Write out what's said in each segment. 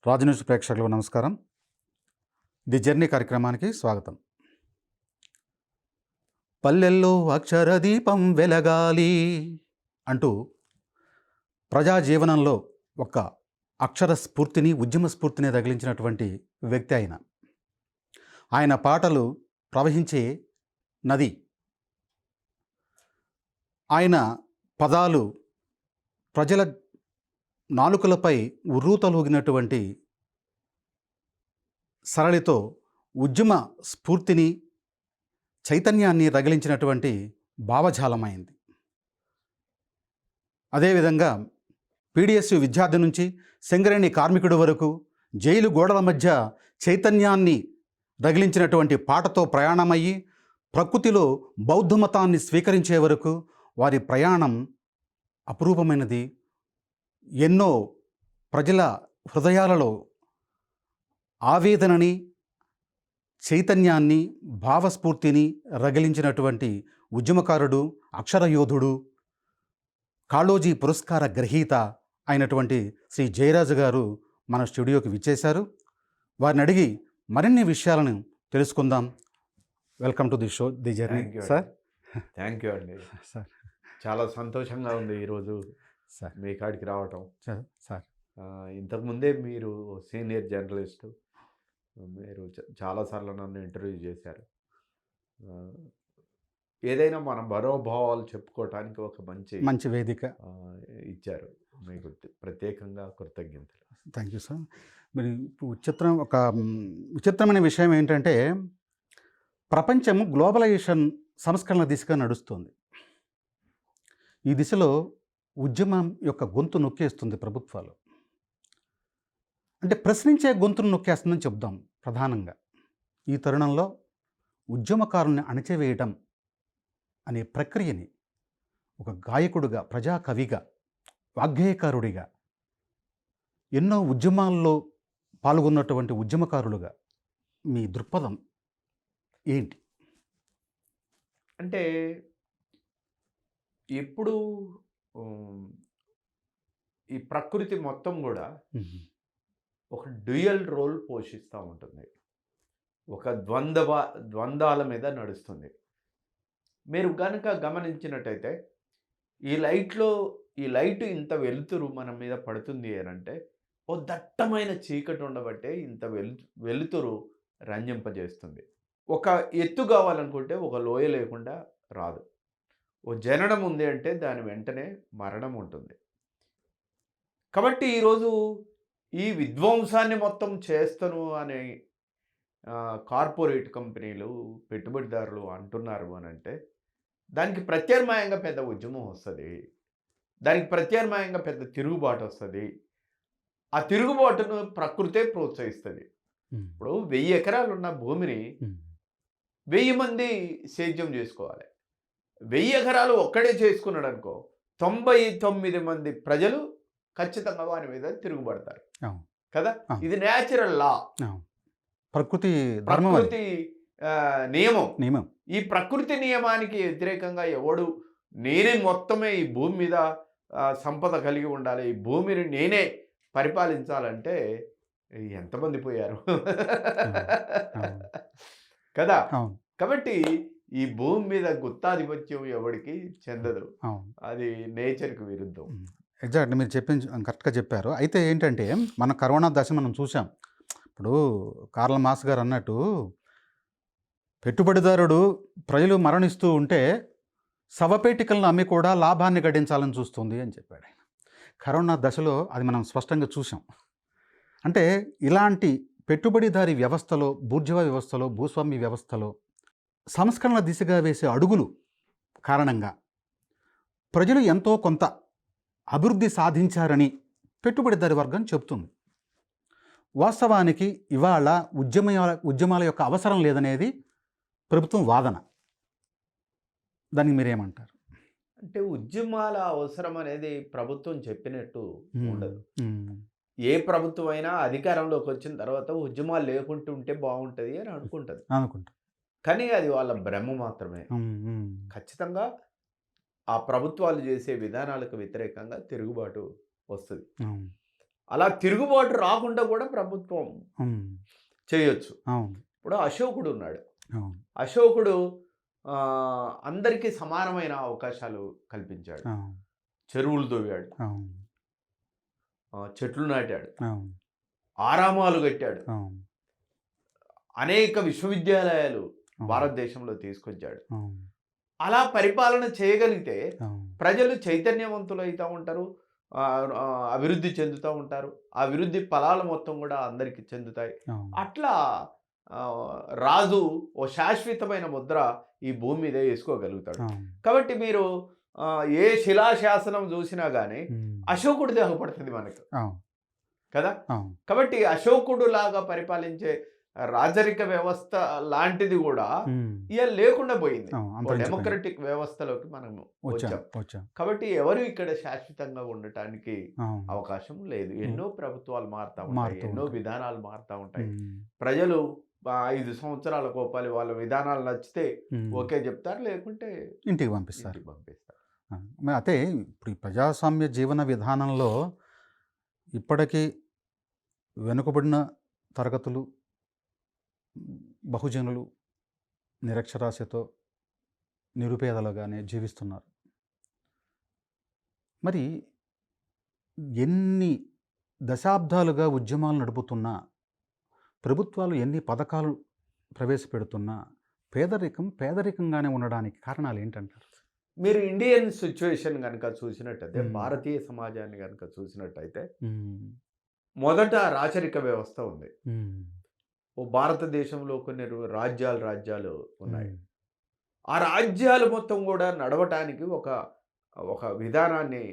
రాజు news ప్రేక్షకులకు నమస్కారం. The journey కార్యక్రమానికి స్వాగతం. పల్లెల్లో అక్షర దీపం వెలగాలి అంటూ ప్రజా జీవనంలో ఒక అక్షర స్ఫూర్తిని, ఉద్యమ స్ఫూర్తిని తగిలించినటువంటి వ్యక్తి ఆయన పాటలు ప్రవహించే నది. ఆయన పదాలు ప్రజల నాలుకలపై ఉర్రూతలూగినటువంటి సరళితో ఉద్యమ స్ఫూర్తిని, చైతన్యాన్ని రగిలించినటువంటి భావజాలమైంది. అదేవిధంగా పీడిఎస్యు విద్యార్థి నుంచి సింగరేణి కార్మికుడి వరకు జైలు గోడల మధ్య చైతన్యాన్ని రగిలించినటువంటి పాటతో ప్రయాణమయ్యి ప్రకృతిలో బౌద్ధ మతాన్ని స్వీకరించే వరకు వారి ప్రయాణం అపురూపమైనది. ఎన్నో ప్రజల హృదయాలలో ఆవేదనని, చైతన్యాన్ని, భావస్ఫూర్తిని రగిలించినటువంటి ఉద్యమకారుడు, అక్షరయోధుడు, కాళోజీ పురస్కార గ్రహీత అయినటువంటి శ్రీ జయరాజు గారు మన స్టూడియోకి విచ్చేశారు. వారిని అడిగి మరిన్ని విషయాలను తెలుసుకుందాం. Welcome to the show, the journey sir. Thank you అండి సార్, చాలా సంతోషంగా ఉంది ఈరోజు సార్ మీ కాడికి రావటం. సార్ ఇంతకుముందే మీరు సీనియర్ జర్నలిస్టు, మీరు చాలాసార్లు నన్ను ఇంటర్వ్యూ చేశారు. ఏదైనా మన మనోభావాలు చెప్పుకోవటానికి ఒక మంచి వేదిక ఇచ్చారు. మీకు ప్రత్యేకంగా కృతజ్ఞతలు. Thank you sir. మరి విచిత్రమైన విషయం ఏంటంటే, ప్రపంచం గ్లోబలైజేషన్ సంస్కరణ దిశగా నడుస్తుంది. ఈ దిశలో ఉద్యమం యొక్క గొంతు నొక్కేస్తుంది ప్రభుత్వాలు. అంటే ప్రశ్నించే గొంతును నొక్కేస్తుందని చెప్దాం ప్రధానంగా. ఈ తరుణంలో ఉద్యమకారుల్ని అణచివేయటం అనే ప్రక్రియని ఒక గాయకుడిగా, ప్రజాకవిగా, వాగ్గేయకారుడిగా, ఎన్నో ఉద్యమాల్లో పాల్గొన్నటువంటి ఉద్యమకారులుగా మీ దృక్పథం ఏంటి? అంటే ఎప్పుడు ఈ ప్రకృతి మొత్తం కూడా ఒక డ్యూయల్ రోల్ పోషిస్తూ ఉంటుంది. ఒక ద్వంద్వాల మీద నడుస్తుంది. మీరు కనుక గమనించినట్టయితే ఈ లైట్ ఇంత వెలుతురు మన మీద పడుతుంది అని అంటే, ఓ దట్టమైన చీకటి ఉండబట్టే ఇంత వెలుతురు రంజింపజేస్తుంది. ఒక ఎత్తు కావాలనుకుంటే ఒక లోయ లేకుండా రాదు. ఓ జననం ఉంది అంటే దాని వెంటనే మరణం ఉంటుంది. కాబట్టి ఈరోజు ఈ విధ్వంసాన్ని మొత్తం చేస్తాను అనే కార్పొరేట్ కంపెనీలు, పెట్టుబడిదారులు అంటున్నారు అని అంటే, దానికి ప్రత్యామ్నాయంగా పెద్ద ఉద్యమం వస్తుంది, దానికి ప్రత్యామ్నాయంగా పెద్ద తిరుగుబాటు వస్తుంది. ఆ తిరుగుబాటును ప్రకృతే ప్రోత్సహిస్తుంది. ఇప్పుడు 1000 ఎకరాలు ఉన్న భూమిని 1000 మంది సేద్యం చేసుకోవాలి. 1000 ఎకరాలు ఒక్కడే చేసుకున్నాడు అనుకో, 99 మంది ప్రజలు ఖచ్చితంగా వారి మీద తిరుగుబడతారు కదా. ఇది న్యాచురల్ లా, ప్రకృతి నియమం. ఈ ప్రకృతి నియమానికి వ్యతిరేకంగా ఎవడు నేనే మొత్తమే ఈ భూమి మీద సంపద కలిగి ఉండాలి, ఈ భూమిని నేనే పరిపాలించాలంటే ఎంతమంది పోయారు కదా. కాబట్టి ఈ భూమి మీద గుత్తాధిపత్యం ఎవరికి చెందదు, అది నేచర్కి విరుద్ధం. ఎగ్జాక్ట్లీ మీరు కరెక్ట్గా చెప్పారు. అయితే ఏంటంటే, మన కరోనా దశ మనం చూసాం. ఇప్పుడు కార్ల్ మార్క్స్ గారు అన్నట్టు, పెట్టుబడిదారుడు ప్రజలు మరణిస్తూ ఉంటే శవపేటికలను అమ్మి కూడా లాభాన్ని గడించాలని చూస్తుంది అని చెప్పాడు ఆయన. కరోనా దశలో అది మనం స్పష్టంగా చూసాం. అంటే ఇలాంటి పెట్టుబడిదారి వ్యవస్థలో, బూర్జువా వ్యవస్థలో, భూస్వామ్య వ్యవస్థలో సంస్కరణ దిశగా వేసే అడుగులు కారణంగా ప్రజలు ఎంతో కొంత అభివృద్ధి సాధించారని పెట్టుబడిదారి వర్గం చెబుతుంది. వాస్తవానికి ఇవాళ ఉద్యమాల యొక్క అవసరం లేదనేది ప్రభుత్వం వాదన. దానికి మీరేమంటారు? అంటే ఉద్యమాల అవసరం అనేది ప్రభుత్వం చెప్పినట్టు ఉండదు. ఏ ప్రభుత్వం అయినా అధికారంలోకి వచ్చిన తర్వాత ఉద్యమాలు లేకుంటూ ఉంటే బాగుంటుంది అని అనుకుంటుంది. కానీ అది వాళ్ళ భ్రమ మాత్రమే. ఖచ్చితంగా ఆ ప్రభుత్వాలు చేసే విధానాలకు వ్యతిరేకంగా తిరుగుబాటు వస్తుంది. అలా తిరుగుబాటు రాకుండా కూడా ప్రభుత్వం ఉమ్, చేయొచ్చు. అవును ఇప్పుడు అశోకుడు ఉన్నాడు. అవును అశోకుడు అందరికీ సమానమైన అవకాశాలు కల్పించాడు. అవును చెరువులు తవ్వాడు, అవును చెట్లు నాటాడు, అవును ఆరామాలు కట్టాడు, అవును అనేక విశ్వవిద్యాలయాలు అవును భారతదేశంలో తీసుకొచ్చాడు. అవును అలా పరిపాలన చేయగలిగితే అవును ప్రజలు చైతన్యవంతులు అవుతూ ఉంటారు, ఆ, ఆ, అభివృద్ధి చెందుతూ ఉంటారు. ఆ అభివృద్ధి ఫలాలు మొత్తం కూడా అందరికీ చెందుతాయి. అవును అట్లా ఆ, రాజు ఓ శాశ్వతమైన ముద్ర ఈ భూమి మీద వేసుకోగలుగుతాడు. అవును కాబట్టి మీరు ఏ శిలాశాసనం చూసినా కానీ ఉమ్, అశోకుడు దేహపడుతుంది మనకు అవును కదా. అవును కాబట్టి అశోకుడు లాగా పరిపాలించే రాజరిక వ్యవస్థ లాంటిది కూడా ఉమ్, ఇక లేకుండా పోయింది. అవును ఓ అంతరించిపోయింది. డెమోక్రటిక్ వ్యవస్థలోకి మనం వచ్చాం. వచ్చాం కాబట్టి ఎవరు ఇక్కడ శాశ్వతంగా ఉండటానికి అవును అవకాశం లేదు. ఎన్నో ప్రభుత్వాలు మారుతూ ఉంటాయి, మారుతూ ఎన్నో ఉంటాయి. విధానాలు మారుతూ ఉంటాయి. ఉమ్, ప్రజలు 5 సంవత్సరాల కోపాలి వాళ్ళ విధానాలు నచ్చితే ఉమ్, ఓకే చెప్తారు, లేకుంటే ఇంటికి పంపిస్తారు. ఇంటికి పంపిస్తారు. మరి అయితే ఇప్పుడు ఈ ప్రజాస్వామ్య జీవన విధానంలో ఇప్పటికీ వెనుకబడిన తరగతులు, బహుజనులు నిరక్షరాస్యతో నిరుపేదలుగానే జీవిస్తున్నారు. మరి ఎన్ని దశాబ్దాలుగా ఉద్యమాలు నడుపుతున్నా, ప్రభుత్వాలు ఎన్ని పథకాలు ప్రవేశపెడుతున్నా పేదరికంగానే ఉండడానికి కారణాలు ఏంటంటారు? మీరు ఇండియన్ సిచ్యువేషన్ కనుక చూసినట్టయితే, మ్మ్. భారతీయ సమాజాన్ని కనుక చూసినట్టయితే, ఉమ్, మొదట రాచరిక వ్యవస్థ ఉంది. ఉమ్, ఓ భారతదేశంలో కొన్ని రాజ్యాలు ఉన్నాయి. ఉమ్, ఆ రాజ్యాలు మొత్తం కూడా నడవటానికి ఒక ఒక విధానాన్ని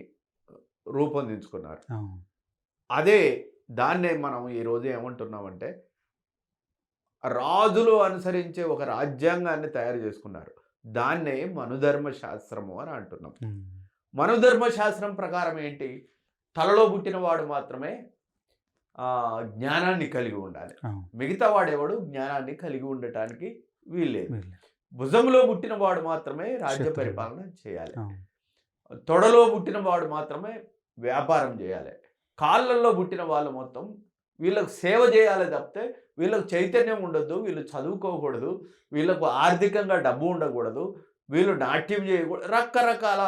రూపొందించుకున్నారు. అవును, అదే దాన్నే మనం ఈరోజు ఏమంటున్నామంటే రాజులు అనుసరించే ఒక రాజ్యాంగాన్ని తయారు చేసుకున్నారు. దాన్నే మనుధర్మ శాస్త్రము అని అంటున్నాం. ఉమ్, మనుధర్మ శాస్త్రం ప్రకారం ఏంటి? తలలో పుట్టినవాడు మాత్రమే జ్ఞానాన్ని కలిగి ఉండాలి. అవును, మిగతా వాడెవడు జ్ఞానాన్ని కలిగి ఉండటానికి వీల్లేదు. వీళ్ళే. భుజంలో పుట్టినవాడు మాత్రమే రాజ్య క్షత్రియుడు. పరిపాలన చేయాలి. అవును, తొడలో పుట్టినవాడు మాత్రమే వ్యాపారం చేయాలి. కాళ్ళల్లో పుట్టిన వాళ్ళు మొత్తం వీళ్ళకు సేవ చేయాలి తప్పితే వీళ్ళకు చైతన్యం ఉండొద్దు, వీళ్ళు చదువుకోకూడదు, వీళ్ళకు ఆర్థికంగా డబ్బు ఉండకూడదు, వీళ్ళు నాట్యం చేయకూడదు, రకరకాల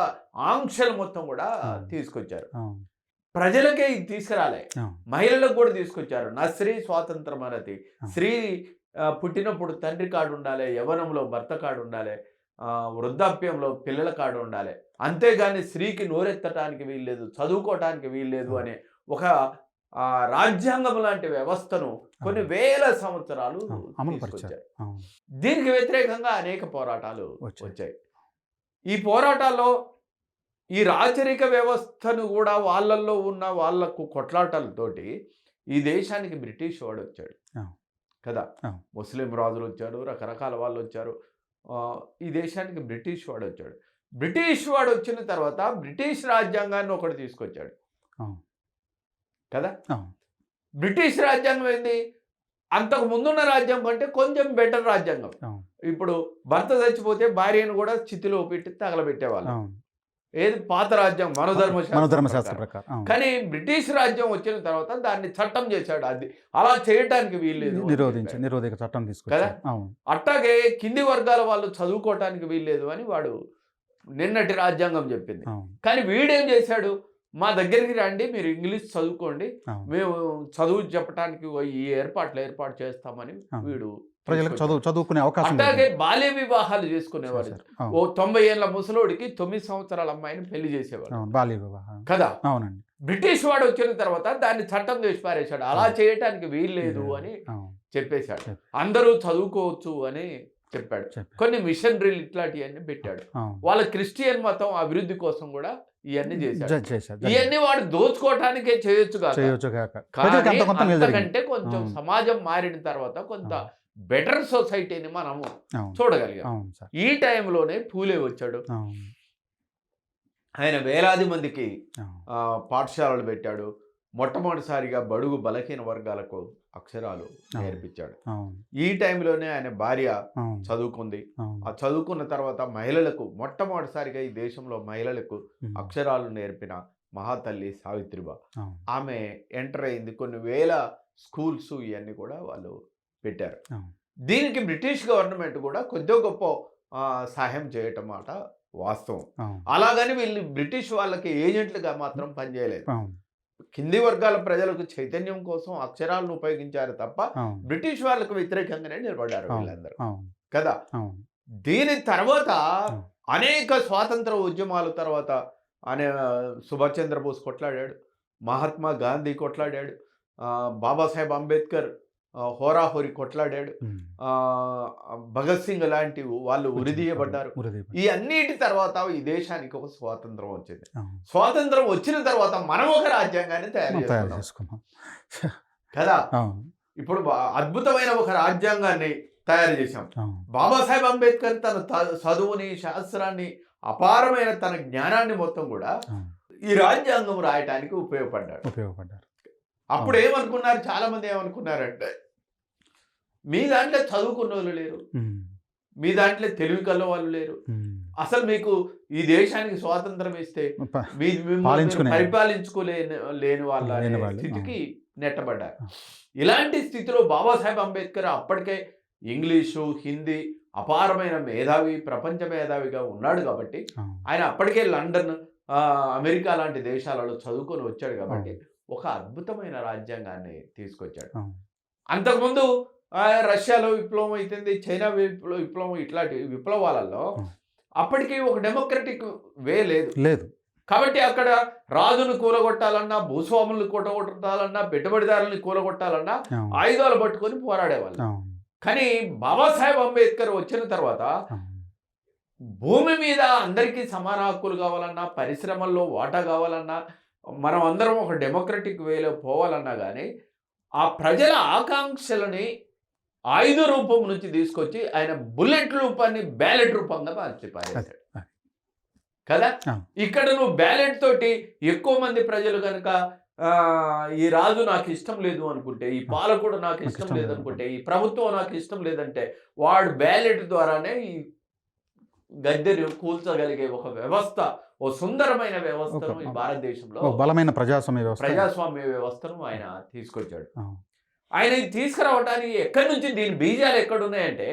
ఆంక్షలు మొత్తం కూడా తీసుకొచ్చారు. అవును, ప్రజలకే ఇది తీసుకురాలే, అవును, మహిళలకు కూడా తీసుకొచ్చారు. నా స్త్రీ స్వాతంత్రం అనేది. అవును. స్త్రీ పుట్టినప్పుడు తండ్రి కాడు ఉండాలి, యవ్వనంలో భర్త కాడు ఉండాలి, వృద్ధాప్యంలో పిల్లల కాడు ఉండాలి. అంతేగాని స్త్రీకి నోరెత్తటానికి వీల్లేదు, చదువుకోవటానికి వీల్లేదు అనే ఒక రాజ్యాంగం లాంటి వ్యవస్థను కొన్ని వేల సంవత్సరాలు అమలు తీసుకొచ్చారు. పరిచారు. అవును, దీనికి వ్యతిరేకంగా అనేక పోరాటాలు వచ్చాయి. వచ్చాయి. ఈ పోరాటాల్లో ఈ రాచరిక వ్యవస్థను కూడా వాళ్ళల్లో ఉన్న వాళ్ళకు కొట్లాటలతోటి ఈ దేశానికి బ్రిటిష్ వాడు వచ్చాడు అవును, కదా. అవును. ముస్లిం రాజులు వచ్చారు, రకరకాల వాళ్ళు వచ్చారు. ఈ దేశానికి బ్రిటిష్ వాడు వచ్చాడు. బ్రిటిష్ వాడు వచ్చిన తర్వాత బ్రిటిష్ రాజ్యాంగాన్ని ఒకటి తీసుకొచ్చాడు అవును, కదా. అవును, బ్రిటిష్ రాజ్యాంగం ఏంది? అంతకు ముందున్న రాజ్యాంగం కంటే కొంచెం బెటర్ రాజ్యాంగం. అవును, ఇప్పుడు భర్త చచ్చిపోతే భార్యను కూడా చితిలో పెట్టి తగలబెట్టేవాళ్ళు. అవును. ఏది పాత రాజ్యం మనోధర్మశాస్త్ర ప్రకారం. అవును. కానీ బ్రిటిష్ రాజ్యం వచ్చిన తర్వాత దాన్ని చట్టం చేశాడు. అది అలా చేయటానికి వీల్లేదు అని చెప్పాడు. నిరోధక చట్టం తీసుకొచ్చారు. అవును, అట్టాగే కింది వర్గాల వాళ్ళు చదువుకోవటానికి వీల్లేదు అని వాడు నిన్నటి రాజ్యాంగం చెప్పింది. అవును, కానీ వీడేం చేశాడు? మా దగ్గరికి రండి, మీరు ఇంగ్లీష్ చదువుకోండి, అవును. మేము చదువు చెప్పడానికి ఈ ఏర్పాటు చేస్తామని వీడు ప్రజలకు చదువుకునే అవకాశం అట్లాగే బాల్య వివాహాలు చేసుకునేవారు. చేశారు. అవును, ఓ 90 ఏళ్ల ముసలోడికి 9 సంవత్సరాల అమ్మాయిని పెళ్లి చేసేవాడు అవును, బాల్య వివాహం కదా. అవునండి. బ్రిటిష్ వాడు వచ్చిన తర్వాత దాన్ని చట్టం చేసి పారేశాడు. అలా చేయటానికి వీల్లేదు అని అవును, చెప్పేశాడు. అందరూ చదువుకోవచ్చు అని చెప్పాడు. కొన్ని మిషనరీలు ఇట్లాంటివన్నీ పెట్టాడు. అవును, వాళ్ళ క్రిస్టియన్ మతం అభివృద్ధి కోసం కూడా ఇవన్నీ చేశాడు. చేశారు. ఇవన్నీ వాడు దోచుకోవటానికే చేయొచ్చు కాక కానీ కొంత మేలు జరిగింది. అంతకంటే కొంచెం అవును. సమాజం మారిన తర్వాత కొంత అవును. బెటర్ సొసైటీని మనము అవును, చూడగలిగాం. అవును సార్. ఈ టైంలోనే పూలే వచ్చాడు. అవును, ఆయన వేలాది మందికి అవును, పాఠశాలలు పెట్టాడు. మొట్టమొదటిసారిగా బడుగు బలహీన వర్గాలకు అక్షరాలు అవును. నేర్పించాడు. అవును, ఈ టైంలోనే ఆయన భార్య అవును, చదువుకుంది. అవును. ఆ చదువుకున్న తర్వాత మహిళలకు మొట్టమొదటిసారిగా ఈ దేశంలో మహిళలకు ఉమ్. అక్షరాలు నేర్పిన మహాతల్లి సావిత్రిబా. అవును. ఆమె ఎంటర్ అయింది. కొన్ని వేల స్కూల్స్ ఇవన్నీ కూడా వాళ్ళు పెట్టారు. అవును. దీనికి బ్రిటిష్ గవర్నమెంట్ కూడా కొద్దో గొప్ప సహాయం చేయటం మాట వాస్తవం. అవును. అలాగని వీళ్ళు బ్రిటిష్ వాళ్ళకి ఏజెంట్లుగా మాత్రం పనిచేయలేదు. అవును. కింది వర్గాల ప్రజలకు చైతన్యం కోసం అక్షరాలను ఉపయోగించారు తప్ప అవును. బ్రిటిష్ వాళ్ళకు వ్యతిరేకంగానే నిలబడ్డారు అవును. వీళ్ళందరూ అవును. కదా. అవును. దీని తర్వాత అవును. అనేక స్వాతంత్ర ఉద్యమాల తర్వాత అనే సుభాష్ చంద్రబోస్ కొట్లాడాడు, మహాత్మా గాంధీ కొట్లాడాడు, బాబాసాహెబ్ అంబేద్కర్ హోరాహోరీ కొట్లాడాడు, ఉమ్. భగత్ సింగ్ లాంటి వాళ్ళు ఉరిదీయబడ్డారు. ఉరిదీయబడ్డారు. ఈ అన్నిటి తర్వాత ఈ దేశానికి ఒక స్వాతంత్రం వచ్చింది. అవును. స్వాతంత్రం వచ్చిన తర్వాత మనం ఒక రాజ్యాంగాన్ని తయారు తయారు చేసుకున్నాం చేసుకున్నాం. కదా. అవును. ఇప్పుడు అద్భుతమైన ఒక రాజ్యాంగాన్ని తయారు చేశాం. అవును. బాబాసాహెబ్ అంబేద్కర్ తన చదువుని, శాస్త్రాన్ని, అపారమైన తన జ్ఞానాన్ని మొత్తం కూడా అవును. ఈ రాజ్యాంగం రాయటానికి ఉపయోగపడ్డారు. అప్పుడు ఏమనుకున్నారు, చాలా మంది ఏమనుకున్నారంటే మీ దాంట్లో చదువుకున్న వాళ్ళు లేరు, ఉమ్. మీ దాంట్లో తెలివి కల వాళ్ళు లేరు, ఉమ్. అసలు మీకు ఈ దేశానికి స్వాతంత్రం ఇస్తే మిమ్మల్ని పాలించుకునే లేని వాళ్ళ లేని వాళ్ళు. స్థితికి నెట్టబడ్డారు. ఇలాంటి స్థితిలో బాబాసాహెబ్ అంబేద్కర్ అప్పటికే ఇంగ్లీషు, హిందీ అపారమైన మేధావి, ప్రపంచ మేధావిగా ఉన్నాడు కాబట్టి అవును. ఆయన అప్పటికే లండన్, అమెరికా లాంటి దేశాలలో చదువుకొని వచ్చాడు కాబట్టి ఒక అద్భుతమైన రాజ్యాంగాన్ని తీసుకొచ్చాడు. అవును. అంతకుముందు రష్యాలో విప్లవం అవుతుంది, చైనా విప్లవం, ఇట్లాంటి విప్లవాలలో అప్పటికి ఒక డెమోక్రటిక్ వే లేదు. కాబట్టి అక్కడ రాజును కూలగొట్టాలన్నా, భూస్వాములను కూలగొట్టాలన్నా, పెట్టుబడిదారులను కూలగొట్టాలన్నా అవును. ఆయుధాలు పట్టుకొని పోరాడేవాళ్ళు. అవును. కానీ బాబాసాహెబ్ అంబేద్కర్ వచ్చిన తర్వాత అవును. భూమి మీద అందరికీ సమాన హక్కులు కావాలన్నా, పరిశ్రమల్లో వాటా కావాలన్నా, మనం అందరం ఒక డెమోక్రటిక్ వేలో పోవాలన్నా కానీ ఆ ప్రజల ఆకాంక్షలని ఆయుధ రూపం నుంచి తీసుకొచ్చి ఆయన బుల్లెట్ రూపాన్ని బ్యాలెట్ రూపంగా మార్చిపారేశాడు కదా. ఇక్కడ నువ్వు బ్యాలెట్ తోటి ఎక్కువ మంది ప్రజలు కనుక ఈ రాజు నాకు ఇష్టం లేదు అనుకుంటే, ఈ పాలకుడు నాకు ఇష్టం లేదనుకుంటే, ఈ ప్రభుత్వం నాకు ఇష్టం లేదంటే వాడు బ్యాలెట్ ద్వారానే ఈ గద్దెను కూల్చగలిగే ఒక వ్యవస్థ, ఓ సుందరమైన వ్యవస్థను ఈ భారతదేశంలో, బలమైన ప్రజాస్వామ్య వ్యవస్థను ఆయన తీసుకొచ్చాడు. ఆయన తీసుకురావడానికి ఎక్కడి నుంచి దీని బీజాలు ఎక్కడున్నాయంటే,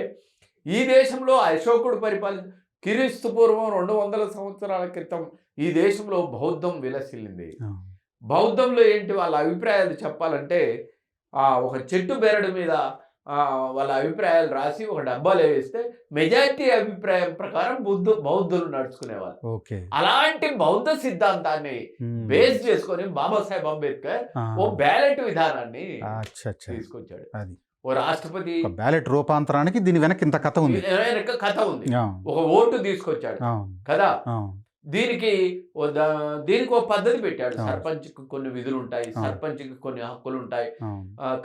ఈ దేశంలో అశోకుడు క్రీస్తు పూర్వం 200 సంవత్సరాల క్రితం ఈ దేశంలో బౌద్ధం విలసిల్లింది. బౌద్ధంలో ఏంటి వాళ్ళ అభిప్రాయాలు చెప్పాలంటే, ఒక చెట్టు బెరడు మీద వాళ్ళ అభిప్రాయాలు రాసి ఒక డబ్బాలో వేస్తే మెజారిటీ అభిప్రాయం ప్రకారం బౌద్ధులు నడుచుకునేవాళ్ళు. అలాంటి బౌద్ధ సిద్ధాంతాన్ని బేస్ చేసుకొని బాబాసాహెబ్ అంబేద్కర్ ఓ బ్యాలెట్ విధానాన్ని తీసుకొచ్చాడు. ఓ రాష్ట్రపతి బ్యాలెట్ రూపాంతరానికి దీని వెనక ఇంత కథ ఉంది. ఒక ఓటు తీసుకొచ్చాడు కదా. దీనికి ఓ పద్ధతి పెట్టాడు. సర్పంచ్కి కొన్ని విధులు ఉంటాయి, సర్పంచ్కి కొన్ని హక్కులు ఉంటాయి,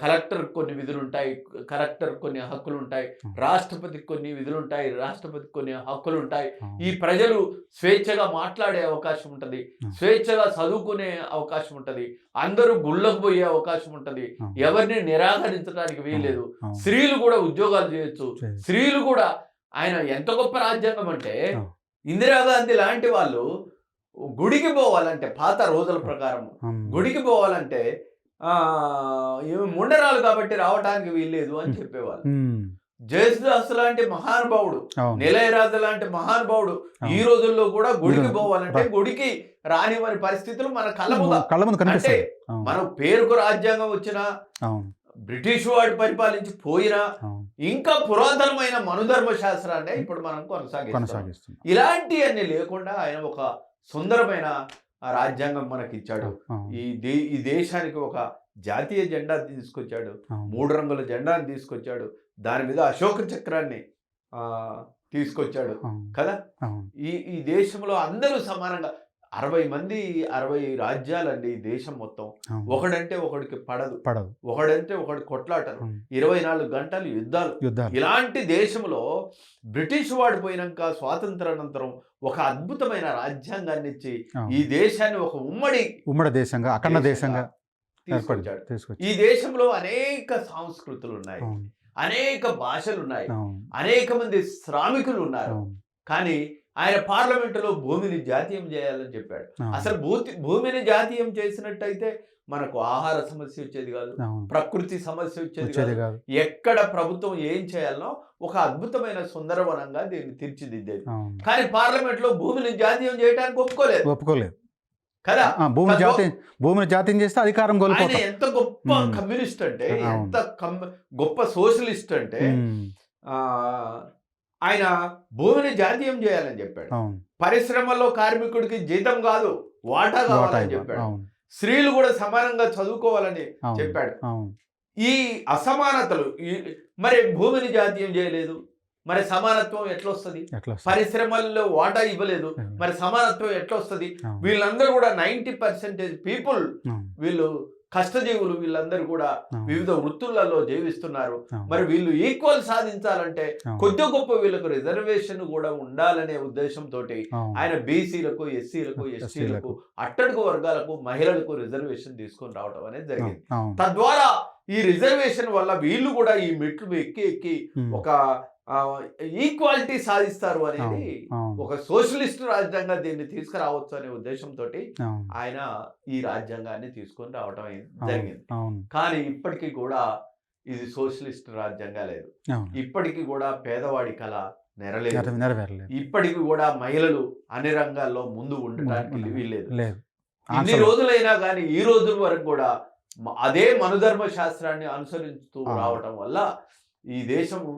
కలెక్టర్ కొన్ని విధులు ఉంటాయి, కలెక్టర్ కొన్ని హక్కులు ఉంటాయి, రాష్ట్రపతికి కొన్ని విధులు ఉంటాయి, రాష్ట్రపతికి కొన్ని హక్కులు ఉంటాయి. ఈ ప్రజలు స్వేచ్ఛగా మాట్లాడే అవకాశం ఉంటుంది, స్వేచ్ఛగా చదువుకునే అవకాశం ఉంటుంది, అందరూ గుళ్ళకు పోయే అవకాశం ఉంటుంది, ఎవరిని నిరాకరించడానికి వీల్లేదు, స్త్రీలు కూడా ఉద్యోగాలు చేయొచ్చు, స్త్రీలు కూడా. ఆయన ఎంత గొప్ప రాజ్యాంగం అంటే, ఇందిరాగాంధీ లాంటి వాళ్ళు గుడికి పోవాలంటే పాత రోజుల ప్రకారం గుడికి పోవాలంటే ముండరాలు కాబట్టి రావడానికి వీల్లేదు అని చెప్పేవాళ్ళు. జయసుదాస్ లాంటి మహానుభావుడు, నిలయరాజు లాంటి మహానుభావుడు ఈ రోజుల్లో కూడా గుడికి పోవాలంటే గుడికి రానివ్వని పరిస్థితులు మన కళ్ళ ముందు అంటే, మనం పేరుకు రాజ్యాంగం వచ్చినా, బ్రిటిష్ వాడు పరిపాలించి పోయినా, ఇంకా పురాతనమైన మనుధర్మ శాస్త్రాన్ని ఇప్పుడు మనం కొనసాగిస్తాం. ఇలాంటివన్నీ లేకుండా ఆయన ఒక సుందరమైన రాజ్యాంగం మనకి ఇచ్చాడు. ఈ దేశానికి ఒక జాతీయ జెండా తీసుకొచ్చాడు, 3 రంగుల జెండాని తీసుకొచ్చాడు, దాని మీద అశోక చక్రాన్ని తీసుకొచ్చాడు కదా. ఈ దేశంలో అందరూ సమానంగా 60 రాజ్యాలండి ఈ దేశం మొత్తం. ఒకడంటే ఒకడికి పడదు, ఒకడంటే ఒకటి కొట్లాటలు, 24 గంటలు యుద్ధాలు. ఇలాంటి దేశంలో బ్రిటిష్ వాడు పోయినాక స్వాతంత్రానంతరం ఒక అద్భుతమైన రాజ్యాంగాన్ని ఇచ్చి ఈ దేశాన్ని ఒక ఉమ్మడి దేశంగా, అఖండ దేశంగా తీసుకొచ్చాడు. ఈ దేశంలో అనేక సంస్కృతులు ఉన్నాయి, అనేక భాషలు ఉన్నాయి, అనేక మంది శ్రామికులు ఉన్నారు. కానీ ఆయన పార్లమెంటులో భూమిని జాతీయం చేయాలని చెప్పాడు. అసలు భూమిని జాతీయం చేసినట్టయితే మనకు ఆహార సమస్య వచ్చేది కాదు, ప్రకృతి సమస్య వచ్చేది కాదు. ఎక్కడ ప్రభుత్వం ఏం చేయాలనో ఒక అద్భుతమైన సుందరవనంగా దీన్ని తీర్చిదిద్దేది. కానీ పార్లమెంట్ లో భూమిని జాతీయం చేయడానికి ఒప్పుకోలేదు కదా. భూమిని జాతీయం చేస్తే అధికారం కోల్పోతాం. ఎంత గొప్ప కమ్యూనిస్ట్ అంటే, ఎంత గొప్ప సోషలిస్ట్ అంటే ఆయన భూమిని జాతీయం చేయాలని చెప్పాడు. పరిశ్రమల్లో కార్మికుడికి జీతం కాదు, వాటా కావాలని చెప్పాడు. స్త్రీలు కూడా సమానంగా చదువుకోవాలని చెప్పాడు. ఈ అసమానతలు, మరి భూమిని జాతీయం చేయలేదు, మరి సమానత్వం ఎట్లా వస్తుంది? పరిశ్రమల్లో వాటా ఇవ్వలేదు, మరి సమానత్వం ఎట్లా వస్తుంది? వీళ్ళందరూ కూడా 90% పీపుల్, వీళ్ళు కష్టజీవులు, వీళ్ళందరూ కూడా వివిధ వృత్తులలో జీవిస్తున్నారు. మరి వీళ్ళు ఈక్వల్ సాధించాలంటే కొద్ది గొప్ప వీళ్ళకు రిజర్వేషన్ కూడా ఉండాలనే ఉద్దేశంతో ఆయన బీసీలకు, ఎస్సీలకు, ఎస్టీలకు, అట్టడుగు వర్గాలకు, మహిళలకు రిజర్వేషన్ తీసుకొని రావడం అనేది జరిగింది. తద్వారా ఈ రిజర్వేషన్ వల్ల వీళ్ళు కూడా ఈ మెట్లు ఎక్కి ఒక ఈక్వాలిటీ సాధిస్తారు అనేది, ఒక సోషలిస్ట్ రాజ్యాంగం దీన్ని తీసుకురావచ్చు అనే ఉద్దేశంతో ఆయన ఈ రాజ్యాంగాన్ని తీసుకొని రావడం జరిగింది. కానీ ఇప్పటికీ కూడా ఇది సోషలిస్ట్ రాజ్యాంగం లేదు. ఇప్పటికీ కూడా పేదవాడి కళ నెరవేరలేదు. ఇప్పటికీ కూడా మహిళలు అన్ని రంగాల్లో ముందు ఉండడానికి వీల్లేదు. ఇన్ని రోజులైనా కానీ ఈ రోజుల వరకు కూడా అదే మనుధర్మ శాస్త్రాన్ని అనుసరిస్తూ రావటం వల్ల ఈ దేశము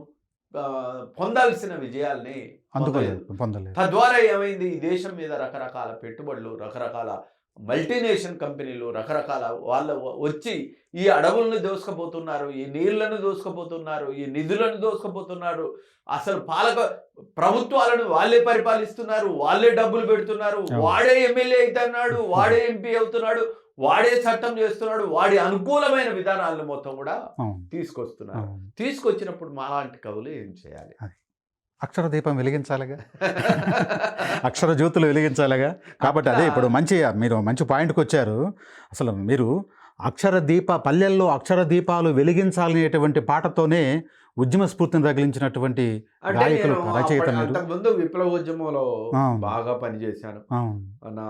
పొందాల్సిన విజయాల్ని పొందలేదు. తద్వారా ఏమైంది? ఈ దేశం మీద రకరకాల పెట్టుబడులు, రకరకాల మల్టీనేషనల్ కంపెనీలు, రకరకాల వాళ్ళు వచ్చి ఈ అడవులను దోసుకుపోతున్నారు, ఈ నీళ్లను దోసుకుపోతున్నారు, ఈ నిధులను దోసుకుపోతున్నారు. అసలు ప్రభుత్వాలను వాళ్ళే పరిపాలిస్తున్నారు, వాళ్ళే డబ్బులు పెడుతున్నారు. వాడే ఎమ్మెల్యే అవుతున్నాడు, వాడే ఎంపీ అవుతున్నాడు, వాడే చట్టం చేస్తున్నాడు, వాడి అనుకూలమైన విధానాలను మొత్తం కూడా తీసుకొస్తున్నారు. తీసుకొచ్చినప్పుడు మాలాంటి కవులు ఏం చేయాలి? అక్షర దీపం వెలిగించాలిగా, అక్షర జ్యోతులు వెలిగించాలిగా. కాబట్టి అదే ఇప్పుడు మీరు మంచి పాయింట్కి వచ్చారు. అసలు మీరు పల్లెల్లో అక్షర దీపాలు వెలిగించాలనేటువంటి పాటతోనే ఉద్యమ స్ఫూర్తిని తగిలించినటువంటి గాయకులు, రచయితలు. అంతకుముందు విప్లవోద్యమంలో బాగా పనిచేశాను. నా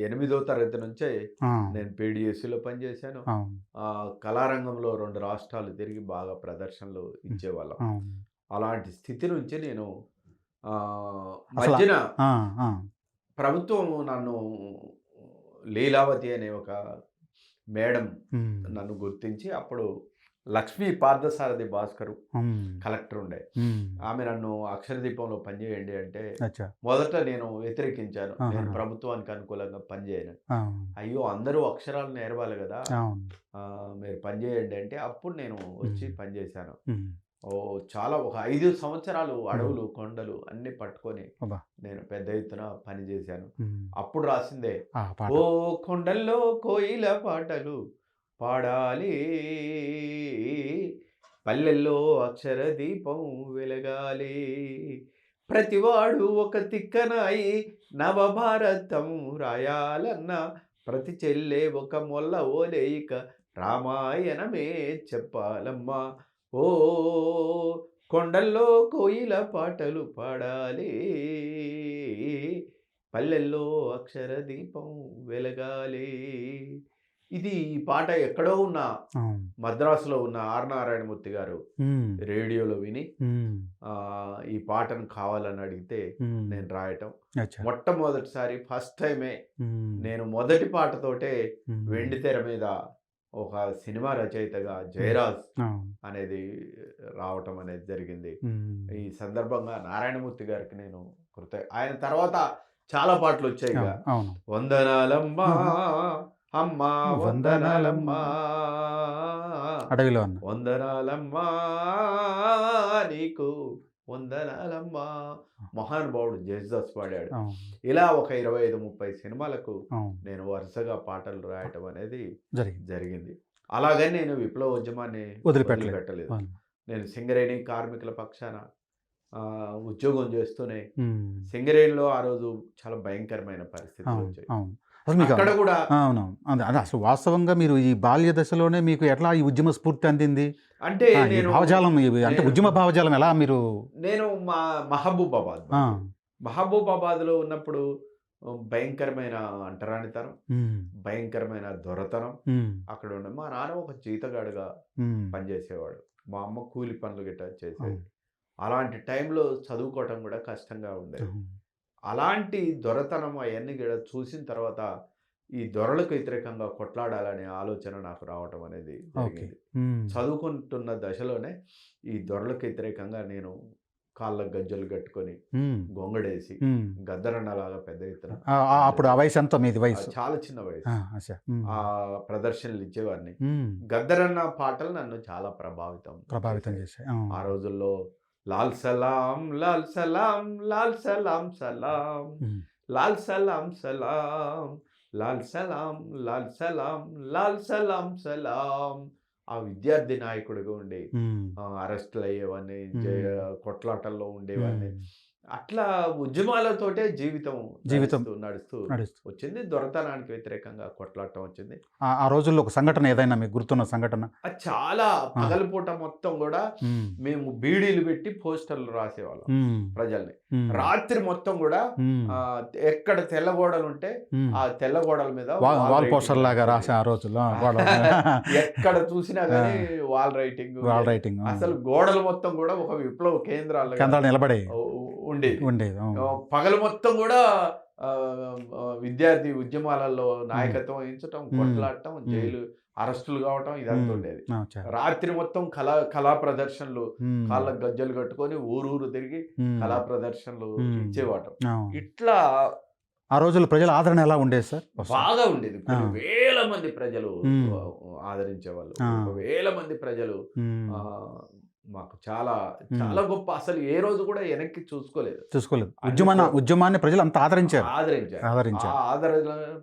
8వ తరగతి నుంచే నేను PDSCలో పనిచేశాను. కళారంగంలో 2 రాష్ట్రాలు తిరిగి బాగా ప్రదర్శనలు ఇచ్చేవాళ్ళం. అలాంటి స్థితి నుంచి నేను మధ్యన ప్రభుత్వం నన్ను లీలావతి అనే ఒక మేడం నన్ను గుర్తించి, అప్పుడు లక్ష్మీ పార్థసారథి భాస్కర్ కలెక్టర్ ఉండే, ఆమె నన్ను అక్షరదీపంలో పనిచేయండి అంటే మొదట నేను వ్యతిరేకించాను. నేను ప్రభుత్వానికి అనుకూలంగా పనిచేయను, అయ్యో అందరూ అక్షరాలు నేర్వాలి కదా, మీరు పనిచేయండి అంటే అప్పుడు నేను వచ్చి పనిచేశాను. చాలా ఒక 5 సంవత్సరాలు అడవులు, కొండలు అన్ని పట్టుకొని నేను పెద్ద ఎత్తున పనిచేశాను. అప్పుడు రాసిందే, ఓ కొండల్లో కోయిల పాటలు పాడాలి, పల్లెల్లో అక్షర దీపం వెలగాలి, ప్రతివాడు ఒక తిక్కనాయి నవభారతం రాయాలన్న, ప్రతి చెల్లె ఒక మొల్ల ఓలేయిక రామాయణమే చెప్పాలమ్మా, ఓ కొండల్లో కోయిల పాటలు పాడాలి, పల్లెల్లో అక్షర దీపం వెలగాలి. ఇది ఈ పాట ఎక్కడో ఉన్న మద్రాసులో ఉన్న ఆర్ నారాయణమూర్తి గారు రేడియోలో విని ఈ పాటను కావాలని అడిగితే నేను రాయటం. మొట్టమొదటిసారి ఫస్ట్ టైమే నేను మొదటి పాటతోటే వెండి తెర మీద ఒక సినిమా రచయితగా జయరాజ్ అనేది రావటం అనేది జరిగింది. ఈ సందర్భంగా నారాయణమూర్తి గారికి నేను ఆయన తర్వాత చాలా పాటలు వచ్చాయి. వందనాలమ్మా అమ్మా వందనాలమ్మా, అడవిలో వందనాలమ్మా నీకు వందనాలమ్మా, మహానుభావుడు జయదాస్ పాడాడు. ఇలా ఒక 25-30 సినిమాలకు నేను వరుసగా పాటలు రాయటం అనేది జరిగింది. అలాగని నేను విప్లవోద్యమాన్ని వదిలిపెట్టలేదు. నేను సింగరేణి కార్మికుల పక్షాన ఉద్యోగం చేస్తూనే, సింగరేణిలో ఆ రోజు చాలా భయంకరమైన పరిస్థితులు వచ్చాయి. అక్కడ కూడా అసలు వాస్తవంగా మీరు ఈ బాల్య దశలోనే మీకు ఎట్లా ఈ ఉద్యమ స్ఫూర్తి అందింది? అంటే భావజాలం, అంటే ఉద్యమ భావజాలం ఎలా మీరు? నేను మహబూబాబాద్ మహబూబాబాద్లో ఉన్నప్పుడు భయంకరమైన అంటరానితనం, ఉమ్, భయంకరమైన దొరతనం ఉమ్, అక్కడ ఉండే. మా నాన్న ఒక జీతగాడుగా ఉమ్, పనిచేసేవాడు. మా అమ్మ కూలి పనులు గిట్ట చేసేది. అవును, అలాంటి టైంలో చదువుకోవటం కూడా కష్టంగా ఉండేది. అవును, అలాంటి దొరతనం అవన్నీ కూడా చూసిన తర్వాత ఈ దొరలకు వ్యతిరేకంగా కొట్లాడాలనే ఆలోచన నాకు రావటం అనేది ఓకే. జరిగింది. ఉమ్, చదువుకుంటున్న దశలోనే ఈ దొరలకు వ్యతిరేకంగా నేను కాళ్ళకు గజ్జలు కట్టుకొని ఉమ్, గొంగడేసి ఉమ్. గద్దరన్నలాగా పెద్ద ఎత్తున అప్పుడు ఆ వయసు ఎంత మీది వయసు? చాలా చిన్న వయసు అచ్చా. ఉమ్, ఆ ప్రదర్శనలు ఇచ్చేవాడిని. ఉమ్, గద్దరన్న పాటలు నన్ను చాలా ప్రభావితం ప్రభావితం చేశాయి. చేశాయి. ఆ రోజుల్లో లాల్ సలాం లాల్ సలాం లాల్ సలాం సలాం ఉమ్, లాల్ సలాం సలాం లాల్ సలాం లాల్ సలాం లాల్ సలాం సలాం. ఆ విద్యార్థి నాయకుడిగా ఉండి ఉమ్, అరెస్టులు అయ్యేవాడిని, ఉమ్, కొట్లాటల్లో ఉండేవాడిని. ఉమ్. అట్లా ఉద్యమాలతోటే జీవితం జీవితం నడుస్తూ నడుస్తూ వచ్చింది. దొరతనానికి వ్యతిరేకంగా కొట్లాటం వచ్చింది. ఆ రోజుల్లో ఒక సంఘటన ఏదైనా మీకు గుర్తున్న సంఘటన? అది చాలా పగలపూట మొత్తం కూడా ఉమ్, మేము బీడీలు పెట్టి పోస్టర్లు రాసేవాళ్ళం ఉమ్, ప్రజల్ని. ఉమ్, రాత్రి మొత్తం కూడా ఉమ్, ఎక్కడ తెల్లగోడలు ఉంటే ఉమ్. ఆ తెల్లగోడల మీద వాల్ రైటింగ్ పోస్టర్ లాగా రాసే ఆ రాసేది. రోజుల్లో ఎక్కడ చూసినా కానీ వాల్ రైటింగ్ వాల్ ఉండేది. రైటింగ్ అసలు గోడలు మొత్తం కూడా ఒక విప్లవ కేంద్రాలుగా కేంద్రాలు నిలబడే ఉండేది. ఉండేది. అవును. పగలు మొత్తం కూడా విద్యార్థి ఉద్యమాలలో నాయకత్వం వహించటం, కొట్లాడటం, జైలు అరెస్టులు కావటం ఇదంతా ఉండేది. అచ్చా. రాత్రి మొత్తం కళా ప్రదర్శనలు, ఉమ్, కాళ్ళకు గజ్జలు కట్టుకొని ఊరు తిరిగి ఉమ్, కళా ప్రదర్శనలు ఉమ్. ఇచ్చేవాటం. అవును. ఇట్లా ఆ రోజుల్లో ప్రజల ఆదరణ ఎలా ఉండేది సార్? బాగా ఉండేది. కొన్ని ఆ. వేల మంది ప్రజలు ఉమ్. ఆదరించేవాళ్ళు. ఆ. ఒక వేల మంది ప్రజలు ఉమ్, ఆ, మాకు చాలా గొప్ప. అసలు ఏ రోజు కూడా వెనక్కి చూసుకోలేదు. చూసుకోలేదు. అన్ని ఉద్యమాన్ని ప్రజలు అంత ఆదరించారు. ఆదరించారు. ఆదరించారు. ఆ ఆదరణ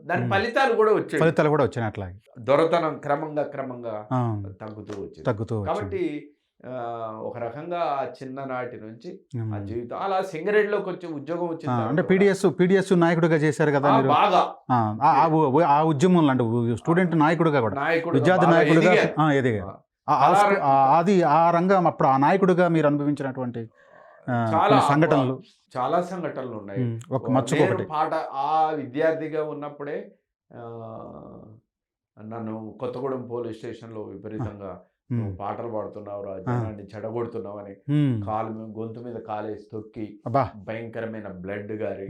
దాని ఉమ్. ఫలితాలు కూడా వచ్చాయి. ఫలితాలు కూడా వచ్చినాయి అట్లాగే. దొరతనం క్రమంగా ఆ, తగ్గుతూ వచ్చింది. తగ్గుతూ వచ్చింది. కాబట్టి ఒక రకంగా ఆ చిన్ననాటి నుంచి ఆ ఉమ్. జీవితం అలా సింగరేణిలోకి వచ్చి ఉద్యోగం వచ్చిన అంటే తర్వాత పీడిఎస్ నాయకుడిగా చేశారు కదా మీరు? బాగా ఆ ఉద్యమంలో అంటే స్టూడెంట్ నాయకుడిగా కూడా, విద్యార్థి బాగా నాయకుడిగా ఎదిగారు. ఎదిగా ఆ, అది ఆ రంగం అప్పుడు ఆ నాయకుడిగా మీరు అనుభవించినటువంటి చాలా కొన్ని సంఘటనలు? చాలా సంఘటనలు ఉన్నాయి. ఒక మర్చిపోకటి. ఆ విద్యార్థిగా ఉన్నప్పుడే ఆ, నన్ను కొత్తగూడెం పోలీస్ స్టేషన్లో విపరీతంగా నువ్వు పాటలు పాడుతున్నావురా, జనాన్ని చెడగొడుతున్నావని గొంతు మీద కాలేసి తొక్కి అబ్బా, భయంకరమైన బ్లడ్ గారి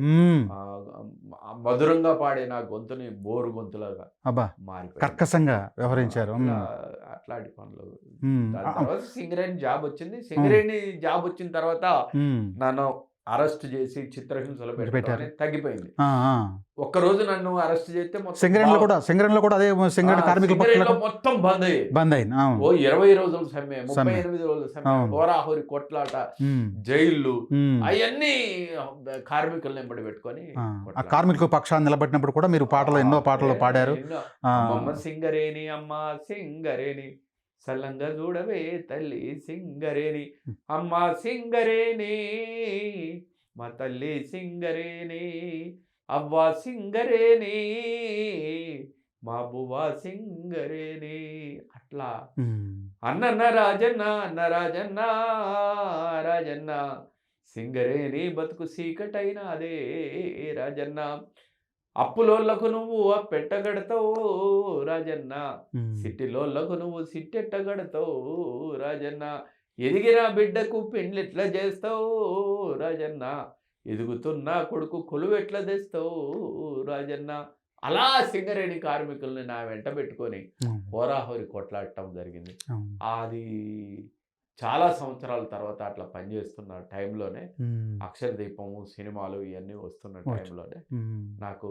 మధురంగా పాడే నా గొంతుని బోరు గొంతులాగా అబ్బా, మారిపోయింది. కర్కశంగా వ్యవహరించారు. అట్లాంటి పనులు. దాని తర్వాత సింగరేణి జాబ్ వచ్చింది. సింగరేణి జాబ్ వచ్చిన తర్వాత నన్ను అరెస్ట్ చేసి చిత్రహింసలు పెట్టారు. తగ్గిపోయింది. ఒక్కరోజు నన్ను అరెస్ట్ చేస్తే సింగరేణిలో కూడా అదే సింగరేణి కార్మికుల పట్ల మొత్తం బంద్ అయ్యింది. ఓ 20 రోజులు సమ్మె, 38 రోజులు సమ్మె, హోరాహోరి కొట్లాట, జైళ్ళు, అవన్నీ కార్మికులను వెంబడి పెట్టుకొని కార్మికుల పక్షాన్ని నిలబెట్టినప్పుడు కూడా మీరు ఎన్నో పాటలు పాడారు. అమ్మ సింగరేణి, అమ్మ సింగరేణి, సల్లంగా చూడవే తల్లి సింగరేణి, అమ్మ సింగరేణి, మా తల్లి సింగరేణి, అవ్వ సింగరేణి, మా బువ్వ సింగరేణి. అట్లా అన్న రాజన్న, రాజన్న సింగరేణి బతుకు సీకటైన అదే రాజన్న, అప్పులోళ్ళకు నువ్వు పెట్టగడతావు రాజన్న, సిట్టిలోళ్ళకు నువ్వు సిట్టెట్టగడతావు రాజన్న, ఎదిగిన బిడ్డకు పెండ్లెట్లా చేస్తావు రాజన్న, ఎదుగుతున్న కొడుకు కొలువెట్లా తెస్తావు రాజన్న. అలా సింగరేణి కార్మికుల్ని నా వెంట పెట్టుకొని హోరాహోరి కొట్లాడటం జరిగింది. అది చాలా సంవత్సరాల తర్వాత అట్లా పనిచేస్తున్న టైంలోనే అక్షరదీపము, సినిమాలు ఇవన్నీ వస్తున్న టైంలోనే నాకు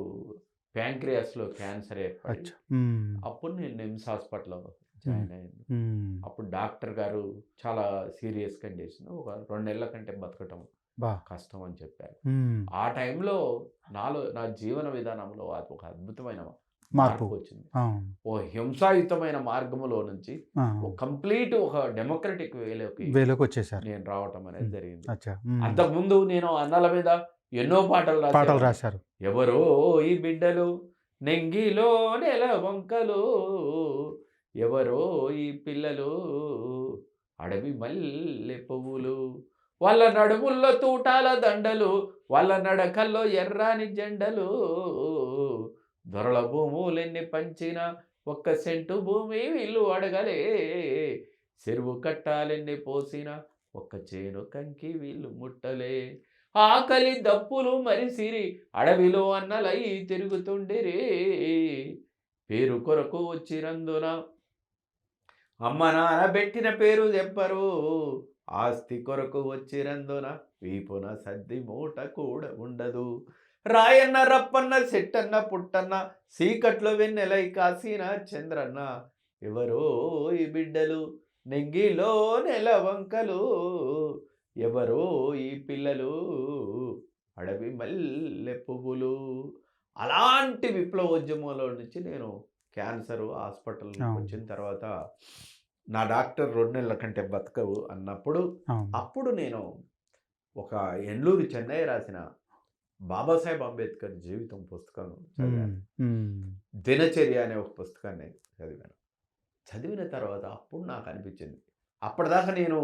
ప్యాంక్రియాస్లో క్యాన్సర్ ఏర్పడి అప్పుడు నేను నిమ్స్ హాస్పిటల్లో జాయిన్ అయ్యాను. అప్పుడు డాక్టర్ గారు చాలా సీరియస్ కండిషన్, ఒక 2 నెలల కంటే బతకటం కష్టం అని చెప్పారు. ఆ టైంలో నా జీవన విధానంలో అది ఒక అద్భుతమైన మార్పు వచ్చింది. ఓ హింసాయుతమైన మార్గంలో నుంచి కంప్లీట్ ఒక డెమోక్రటిక్ వేలోకి వచ్చేసారు. నేను రావటం అనేది జరిగింది. అంతకుముందు నేను అన్నాల మీద ఎన్నో పాటలు రాశారు. ఎవరో ఈ బిడ్డలు నెంగిలో నెల వంకలు, ఎవరో ఈ పిల్లలు అడవి మల్లె పువ్వులు, వాళ్ళ నడుముల్లో తూటాల దండలు, వాళ్ళ నడకల్లో ఎర్రాని జెండలు. దొరల భూములెన్ని పంచినా ఒక్క సెంటు భూమి వీళ్ళు అడగలే. చెరువు కట్టాలెన్ని పోసినా ఒక్క చేను కంకి వీళ్ళు ముట్టలే. ఆకలి దప్పులు మరిసిరి అడవిలో అన్నలై తిరుగుతుండిరే. పేరు కొరకు వచ్చినందున అమ్మ నాన్న పెట్టిన పేరు చెప్పరు. ఆస్తి కొరకు వచ్చినందున వీపున సద్ది మూట కూడా ఉండదు. రాయన్న రప్పన్న సెట్టన్న పుట్టన్న సీకట్లో వెన్నెలై కాసిన చంద్రన్న. ఎవరో ఈ బిడ్డలు నెంగిలో నెలవంకలు. ఎవరో ఈ పిల్లలు అడవి మల్లె పువ్వులు. అలాంటి విప్లవోద్యమంలో నుంచి నేను క్యాన్సర్ హాస్పిటల్కి అవును. వచ్చిన తర్వాత నా డాక్టర్ 2 నెలల కంటే బతకవు అన్నప్పుడు అవును. అప్పుడు నేను ఒక ఎండ్లూరి చెన్నయ్య రాసిన బాబాసాహెబ్ అంబేద్కర్ జీవితం పుస్తకం చదివాను. దినచర్య అనే ఒక పుస్తకాన్ని చదివాను. చదివిన తర్వాత అప్పుడు నాకు అనిపించింది, అప్పటిదాకా నేను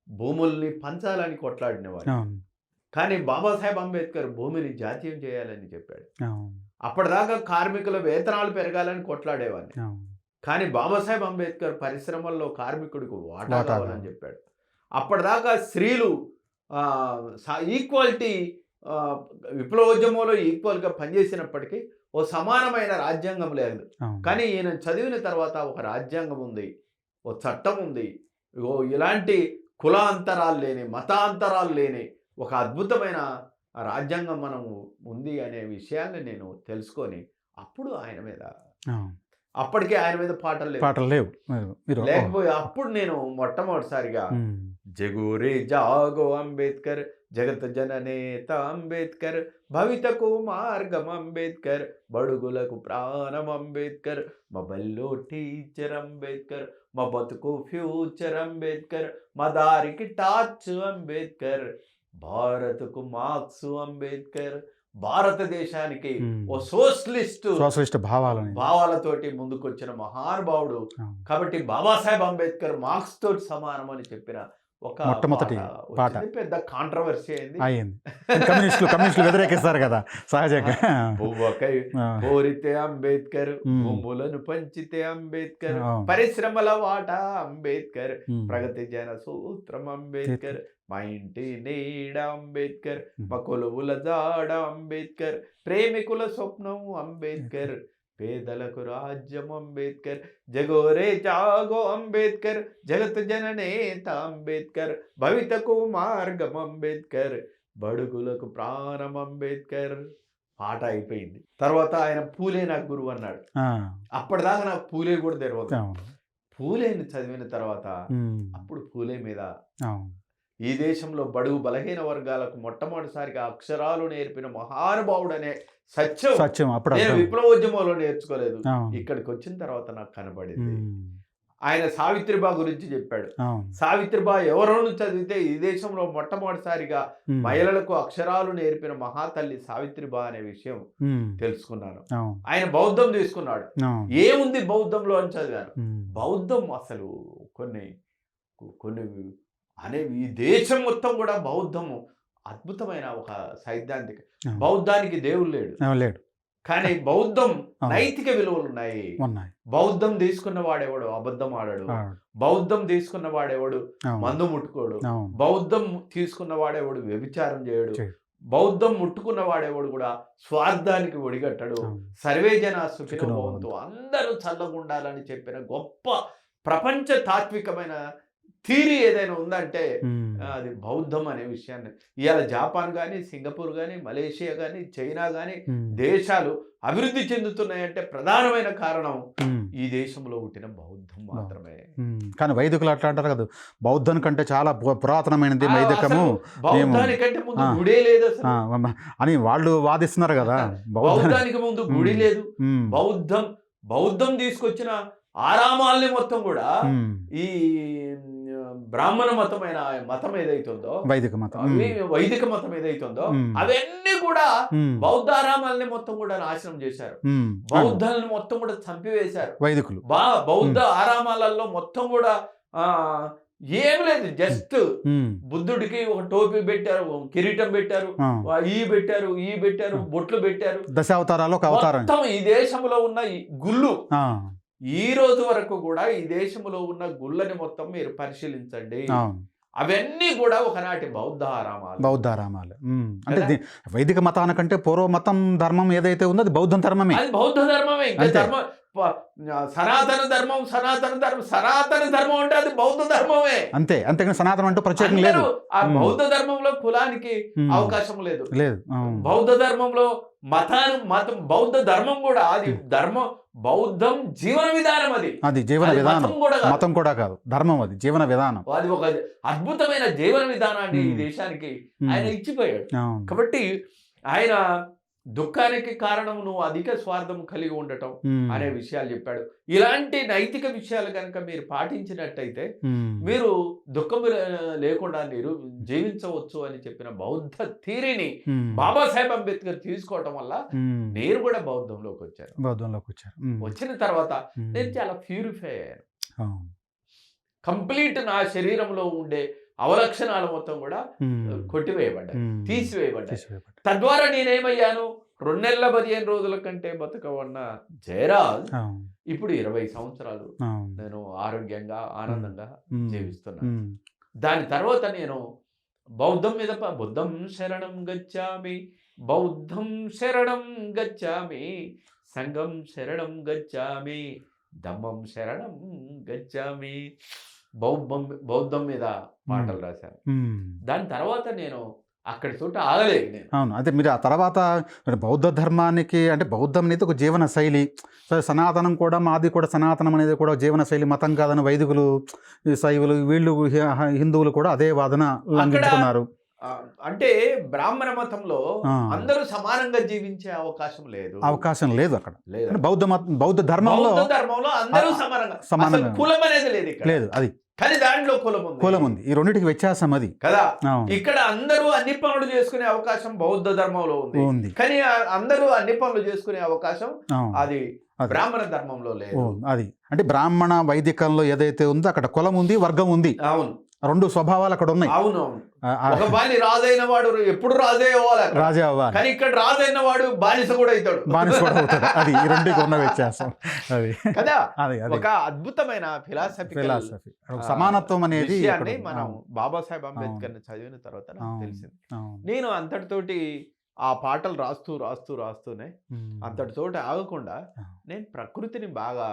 భూముల్ని పంచాలని కొట్లాడినవాడిని, అవును. కానీ బాబాసాహెబ్ అంబేద్కర్ భూమిని జాతీయం చేయాలని చెప్పాడు. అవును. అప్పటిదాకా కార్మికుల వేతనాలు పెరగాలని కొట్లాడేవాడిని, అవును. కానీ బాబాసాహెబ్ అంబేద్కర్ పరిశ్రమల్లో కార్మికుడికి వాటా వాటా కావాలని కావాలి. చెప్పాడు. అప్పటిదాకా స్త్రీలు ఈక్వాలిటీ విప్లవోద్యమంలో ఈక్వల్గా పనిచేసినప్పటికీ ఓ సమానమైన రాజ్యాంగం లేదు. అవును. కానీ ఈయన చదివిన తర్వాత ఒక రాజ్యాంగం ఉంది, ఓ చట్టం ఉంది, ఇగో ఇలాంటి కులాంతరాలు లేని మతాంతరాలు లేని ఒక అద్భుతమైన రాజ్యాంగం మనం ఉంది అనే విషయాన్ని నేను తెలుసుకొని అప్పుడు ఆయన మీద, అవును. అప్పటికే ఆయన మీద పాటలు పాటలు లేవు మీరు లేకపోయి అప్పుడు నేను మొట్టమొదటిసారిగా జగూరే జాగో అంబేద్కర్, జగత్ జననేత అంబేద్కర్, భవితకు మార్గం అంబేద్కర్, బడుగులకు ప్రాణం అంబేద్కర్, మా బల్లో టీచర్ అంబేద్కర్, మా బతుకు ఫ్యూచర్ అంబేద్కర్, మా దారికి టార్చ్ అంబేద్కర్, భారత్కు మార్క్స్ అంబేద్కర్. భారతదేశానికి ఓ సోషలిస్ట్ భావాలతోటి ముందుకొచ్చిన మహానుభావుడు. కాబట్టి బాబాసాహెబ్ అంబేద్కర్ మార్క్స్ తోటి సమానం అని చెప్పిన ఒక మొట్టమొదటి పాట పెద్ద కాంట్రవర్సీ అయింది. కమ్యూనిస్టులు వ్యతిరేకిస్తారు కదా సహజంగా. కోరితే అంబేద్కర్, భూములను పంచితే అంబేద్కర్, పరిశ్రమల వాటా అంబేద్కర్, ప్రగతి జన సూత్రం అంబేద్కర్, మా ఇంటి నీడ అంబేద్కర్, మా కొలువుల జాడ అంబేద్కర్, ప్రేమికుల స్వప్నం అంబేద్కర్, పేదలకు రాజ్యం అంబేద్కర్, జగోరే జాగో అంబేద్కర్, జగత్ జననేత అంబేద్కర్, భవితకు మార్గం అంబేద్కర్, బడుగులకు ప్రాణం అంబేద్కర్. పాట అయిపోయింది. తర్వాత ఆయన పూలే నాకు గురువు అన్నాడు. అప్పటిదాకా నాకు పూలే కూడా తెలియదు. పూలేని చదివిన తర్వాత అప్పుడు పూలే మీద ఈ దేశంలో బడుగు బలహీన వర్గాలకు మొట్టమొదటిసారిగా అక్షరాలు నేర్పిన మహానుభావుడు అనే సత్యం నేను విప్లవోద్యమంలో నేర్చుకోలేదు, ఇక్కడికి వచ్చిన తర్వాత నాకు కనబడింది. ఆయన సావిత్రిబా గురించి చెప్పాడు. సావిత్రిబా ఎవరోను చదివితే ఈ దేశంలో మొట్టమొదటిసారిగా మహిళలకు అక్షరాలు నేర్పిన మహాతల్లి సావిత్రిబా అనే విషయం తెలుసుకున్నాను. ఆయన బౌద్ధం తీసుకున్నాడు. ఏముంది బౌద్ధంలో అని చదివాను. బౌద్ధం అసలు కొన్ని అనే ఈ దేశం మొత్తం కూడా బౌద్ధము అద్భుతమైన ఒక సైద్ధాంతిక. బౌద్ధానికి దేవుడు లేడు, కానీ బౌద్ధం నైతిక విలువలు ఉన్నాయి. బౌద్ధం తీసుకున్న వాడేవాడు అబద్ధం ఆడాడు, బౌద్ధం తీసుకున్న వాడేవాడు మందు ముట్టుకోడు, బౌద్ధం తీసుకున్న వాడేవాడు వ్యభిచారం చేయడు, బౌద్ధం ముట్టుకున్న వాడేవాడు కూడా స్వార్థానికి ఒడిగట్టడు, సర్వే జన సుఖినో భవంతు, అందరూ చల్లగుండాలని చెప్పిన గొప్ప ప్రపంచ తాత్వికమైన థీరీ ఏదైనా ఉందంటే అది బౌద్ధం అనే విషయాన్ని. ఇవాళ జపాన్ కానీ, సింగపూర్ కానీ, మలేషియా కానీ, చైనా కానీ దేశాలు అభివృద్ధి చెందుతున్నాయంటే ప్రధానమైన కారణం ఈ దేశంలో పుట్టిన బౌద్ధం మాత్రమే. కానీ వైదికులు అట్లా అంటారు కదా, బౌద్ధం కంటే చాలా పురాతనమైనది వైదికము, బౌద్ధానికంటే ముందు గుడే లేదు అని వాళ్ళు వాదిస్తున్నారు కదా. బౌద్ధానికి ముందు గుడి లేదు. బౌద్ధం తీసుకొచ్చిన ఆరామాల్ని మొత్తం కూడా ఈ బ్రాహ్మణ మతం ఏదైతుందో, వైదిక మతం ఏదైతుందో అవన్నీ కూడా బౌద్ధారామాలని మొత్తం కూడా నాశనం చేశారు. బౌద్ధాలను మొత్తం కూడా చంపివేశారు వైదికులు. బౌద్ధ ఆరామాలలో మొత్తం కూడా ఏం లేదు, జస్ట్ ఉమ్, బుద్ధుడికి ఒక టోపీ పెట్టారు, ఒక కిరీటం పెట్టారు, ఆ. ఈ పెట్టారు, బొట్లు పెట్టారు. దశావతారాలు ఒక అవతారం. మొత్తం ఈ దేశంలో ఉన్న ఈ గుళ్ళు ఆ, ఈ రోజు వరకు కూడా ఈ దేశంలో ఉన్న గుళ్ళని మొత్తం మీరు పరిశీలించండి. అవును. అవన్నీ కూడా ఒకనాటి బౌద్ధ ఆరామాలు. బౌద్ధారామాలు. అంటే కదా? వైదిక మతానికంటే పూర్వ మతం ధర్మం ఏదైతే ఉందో అది బౌద్ధ ధర్మమే. అది బౌద్ధ ధర్మమే. ఇంకా అంతే. ధర్మం సనాతన ధర్మం అంటే అది బౌద్ధ ధర్మమే. అంతే. అంతేగాని సనాతనం అంటూ ప్రత్యేకం లేదు. అందరూ ఆ బౌద్ధ ధర్మంలో కులానికి అవకాశం లేదు. లేదు. అవును. బౌద్ధ ధర్మంలో మతం బౌద్ధ ధర్మం కూడా అది ధర్మం, బౌద్ధం జీవన విధానం. అది జీవన అది విధానం, మతం కూడా కాదు. మతం కూడా కాదు, ధర్మం. అది జీవన విధానం. అది ఒక అద్భుతమైన జీవన విధానాన్ని ఈ దేశానికి ఆయన ఇచ్చిపోయాడు. అవును. కాబట్టి ఆయన దుఃఖానికి కారణం నువ్వు అధిక స్వార్థం కలిగి ఉండటం అనే విషయాలు చెప్పాడు. ఇలాంటి నైతిక విషయాలు కనుక మీరు పాటించినట్టయితే మీరు దుఃఖం లేకుండా మీరు జీవించవచ్చు అని చెప్పిన బౌద్ధ థియరీని బాబాసాహెబ్ అంబేద్కర్ తీసుకోవటం వల్ల నేను కూడా బౌద్ధంలోకి వచ్చాను. వచ్చిన తర్వాత నేను చాలా ప్యూరిఫై అయ్యాను. కంప్లీట్ నా శరీరంలో ఉండే అవలక్షణాలు మొత్తం కూడా కొట్టివేయబడ్డాయి, తీసివేయబడ్డాయి. తద్వారా నేనేమయ్యాను, 2 నెలల 15 రోజుల కంటే బతకవన్న జయరాజ్ ఇప్పుడు 20 సంవత్సరాలు నేను ఆరోగ్యంగా ఆనందంగా జీవిస్తున్నాను. దాని తర్వాత నేను బౌద్ధం మీద బుద్ధం శరణం గచ్చామి, బౌద్ధం శరణం గచ్చామి, సంఘం శరణం గచ్చామి, ధమ్మం శరణం గచ్చామి, బౌద్ధం మీద పాటలు రాశాను. దాని తర్వాత నేను అక్కడి చోట ఆగలేదు నేను. అవును. అదే మీరు ఆ తర్వాత బౌద్ధ ధర్మానికి అంటే బౌద్ధం అనేది ఒక జీవన శైలి, సనాతనం కూడా మాది కూడా సనాతనం అనేది కూడా జీవన శైలి, మతం కాదని వైదికులు, శైవులు, వీళ్ళు హిందువులు కూడా అదే వాదన లంఘించుకున్నారు. అంటే బ్రాహ్మణ మతంలో అందరూ సమానంగా జీవించే అవకాశం లేదు అక్కడ. బౌద్ధ ధర్మంలో అందరూ సమానంగా, కులం అనేది లేదు. అది కానీ దాంట్లో కులం ఉంది. ఈ రెండింటికి వ్యత్యాసం అది కదా. ఇక్కడ అందరూ అన్ని పనులు చేసుకునే అవకాశం బౌద్ధ ధర్మంలో ఉంది, కానీ అందరూ అన్ని పనులు చేసుకునే అవకాశం అది బ్రాహ్మణ ధర్మంలో లేదు. అది అంటే బ్రాహ్మణ వైదికంలో ఏదైతే ఉందో అక్కడ కులం ఉంది, వర్గం ఉంది. అవును, 2 స్వభావాలు అక్కడ ఉన్నాయి. అవును. ఒక బాని రాజైన వాడు ఎప్పుడు రాజే అవ్వాలి, కానీ ఇక్కడ రాజైన వాడు బానిస కూడా అవుతాడు. అది ఈ రెండుకి ఉన్న వ్యత్యాసం అది కదా. ఒక అద్భుతమైన ఫిలాసఫీ సమానత్వం అనేది మనం బాబాసాహెబ్ అంబేద్కర్ ని చదివిన తర్వాత నాకు తెలిసింది. నేను అంతటితోటి ఆ పాటలు రాస్తూనే అంతటితోటి ఆగకుండా నేను ప్రకృతిని బాగా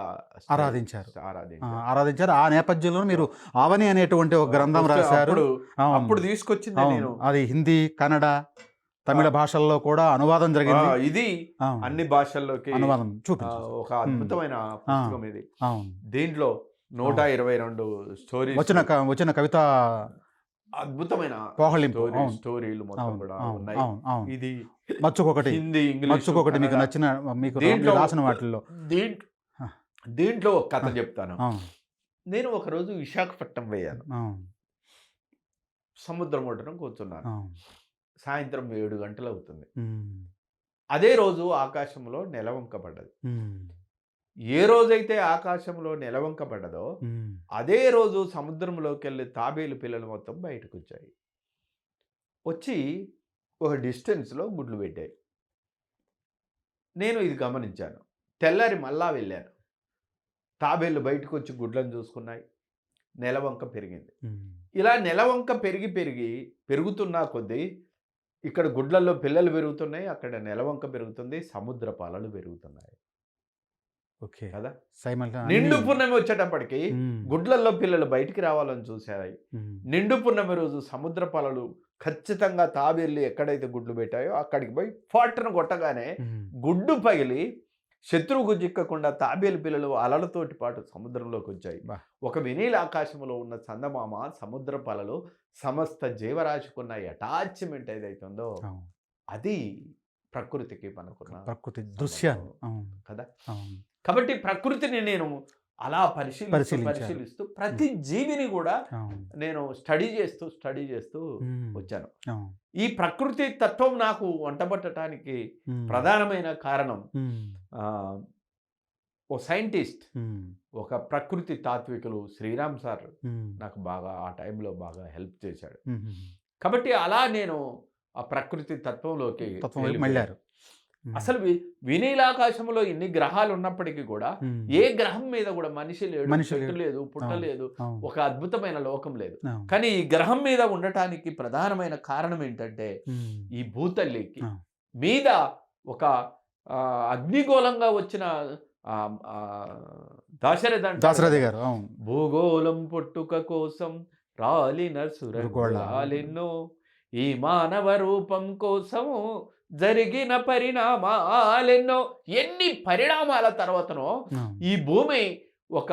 ఆరాధించారు. ఆ నేపథ్యంలో మీరు ఆవని అనేటువంటి ఒక గ్రంథం రాశారు. అప్పుడు తీసుకొచ్చింది నేను. అది హిందీ, కన్నడ, తమిళ భాషల్లో కూడా అనువాదం జరిగింది. ఇది అన్ని భాషల్లోకి అనువాదం ఒక అద్భుతమైన పుస్తకం ఇది. దీంట్లో 122 స్టోరీస్ వచ్చిన కవిత అద్భుతమైన స్టోరీలు మొత్తం కూడా ఉన్నాయి. ఇది మచ్చుకొకటి హిందీ, మచ్చుకొకటి మీకు నచ్చిన మీకు రాసిన వాటిల్లో దీంట్లో ఒక కథ చెప్తాను. నేను ఒకరోజు విశాఖపట్నం పోయాను. సముద్రం ఒడ్డున కూర్చున్నాను. సాయంత్రం 7 గంటలు అవుతుంది. అదే రోజు ఆకాశంలో నెలవంక పడ్డది. ఏ రోజైతే ఆకాశంలో నెలవంక పడ్డదో అదే రోజు సముద్రంలోకి వెళ్ళి తాబేలు పిల్లలు మొత్తం బయటకు వచ్చాయి. వచ్చి ఒక డిస్టెన్స్లో గుడ్లు పెట్టాయి. నేను ఇది గమనించాను. తెల్లారి మళ్ళా వెళ్ళాను. తాబేళ్ళు బయటకు వచ్చి గుడ్లను చూసుకున్నాయి. నెలవంక పెరిగింది. ఇలా నెలవంక పెరుగుతున్నా కొద్దీ ఇక్కడ గుడ్లలో పిల్లలు పెరుగుతున్నాయి, అక్కడ నెలవంక పెరుగుతుంది, సముద్ర పాలలు పెరుగుతున్నాయి కదా. నిండు పున్నమి వచ్చేటప్పటికి గుడ్లల్లో పిల్లలు బయటికి రావాలని చూశాయి. నిండు పున్నమి రోజు సముద్ర పాలలు ఖచ్చితంగా తాబేళ్ళు ఎక్కడైతే గుడ్లు పెట్టాయో అక్కడికి పోయి ఫాట్ను కొట్టగానే గుడ్డు పగిలి శత్రువుకు చిక్కకుండా తాబేలు పిల్లలు అలలతోటి పాటు సముద్రంలోకి వచ్చాయి. ఒక వెనీల ఆకాశంలో ఉన్న చందమామ, సముద్ర పాలలు, సమస్త జీవరాశికున్న అటాచ్మెంట్ ఏదైతుందో అది ప్రకృతికి మనకున్న ప్రకృతి దృశ్యాలు కదా. కాబట్టి ప్రకృతిని నేను అలా పరిశీలిస్తూ ప్రతి జీవిని కూడా నేను స్టడీ చేస్తూ వచ్చాను. ఈ ప్రకృతి తత్వం నాకు వంటబట్టడానికి ప్రధానమైన కారణం ఓ సైంటిస్ట్, ఉమ్, ఒక ప్రకృతి తాత్వికులు శ్రీరామ్ సార్ ఉమ్, నాకు బాగా ఆ టైంలో బాగా హెల్ప్ చేశాడు. ఉమ్, ఉమ్. కాబట్టి అలా నేను ఆ ప్రకృతి తత్వంలోకి తత్వం వైపు వెళ్ళిపోయాను. మళ్ళారు. ఉమ్, అసలు వినీలాకాశంలో ఇన్ని గ్రహాలు ఉన్నప్పటికీ కూడా ఉమ్. ఏ గ్రహం మీద కూడా మనిషి లేడు, మనిషి చెట్టు లేడు. లేదు, పుట్ట అవును, లేదు, అవును, ఒక అద్భుతమైన లోకం లేదు. అవును. కానీ ఈ గ్రహం మీద ఉండటానికి ప్రధానమైన కారణం ఏంటంటే ఉమ్, ఈ భూతల్లికి ఆ. మీద ఒక అగ్నిగోళంగా వచ్చిన ఆ, ఆ, దాశరథి అంటాడు దాశరథి కదా, గారు, అవును. భూగోళం పుట్టుక కోసం రాలిన సురగోళాలెన్నో, ఈ మానవ రూపం కోసము జరిగిన పరిణామాలెన్నో. ఎన్ని పరిణామాల తర్వాతనో అవును. ఈ భూమి ఒక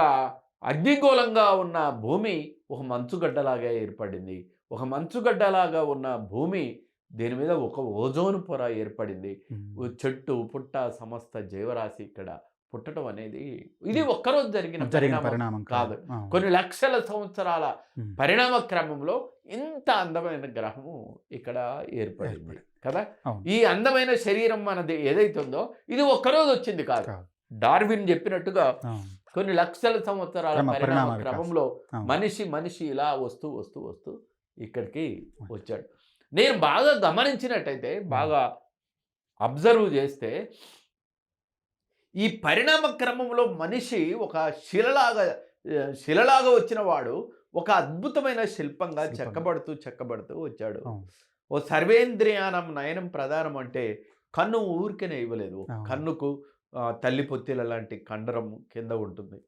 అగ్నిగోళంగా ఉన్న భూమి ఒక మంచుగడ్డలాగా ఏర్పడింది. ఒక మంచుగడ్డలాగా ఉన్న భూమి దీని మీద ఒక ఓజోన్ పొర ఏర్పడింది. ఓ చెట్టు పుట్ట సమస్త జీవరాశి ఇక్కడ పుట్టడం అనేది ఇది ఒక్కరోజు జరిగిన పరిణామం పరిణామం కాదు. అవును. కొన్ని లక్షల సంవత్సరాల ఉమ్, పరిణామ క్రమంలో ఇంత అందమైన గ్రహము ఇక్కడ ఏర్పడింది కదా. అవును. ఈ అందమైన శరీరం మనది ఏదైతే ఉందో ఇది ఒక్కరోజు వచ్చింది కాదు. కాదు. డార్విన్ చెప్పినట్టుగా అవును. కొన్ని లక్షల సంవత్సరాల పరిణామ పరిణామ వికాసం. క్రమంలో అవును. మనిషి ఇలా వస్తూ వస్తూ వస్తూ ఇక్కడికి వచ్చాడు. నేను బాగా గమనించినట్టయితే, బాగా అబ్జర్వ్ చేస్తే ఈ పరిణామ క్రమంలో మనిషి ఒక శిలలాగా వచ్చిన వాడు ఒక అద్భుతమైన శిల్పంగా చెక్కబడుతూ వచ్చాడు. అవును. ఓ సర్వేంద్రియానం నయనం ప్రధానం అంటే కన్ను ఊరికనే ఇవ్వలేదు. అవును. కన్నుకు తల్లి పొత్తిల లాంటి కండరం కింద ఉంటుంది.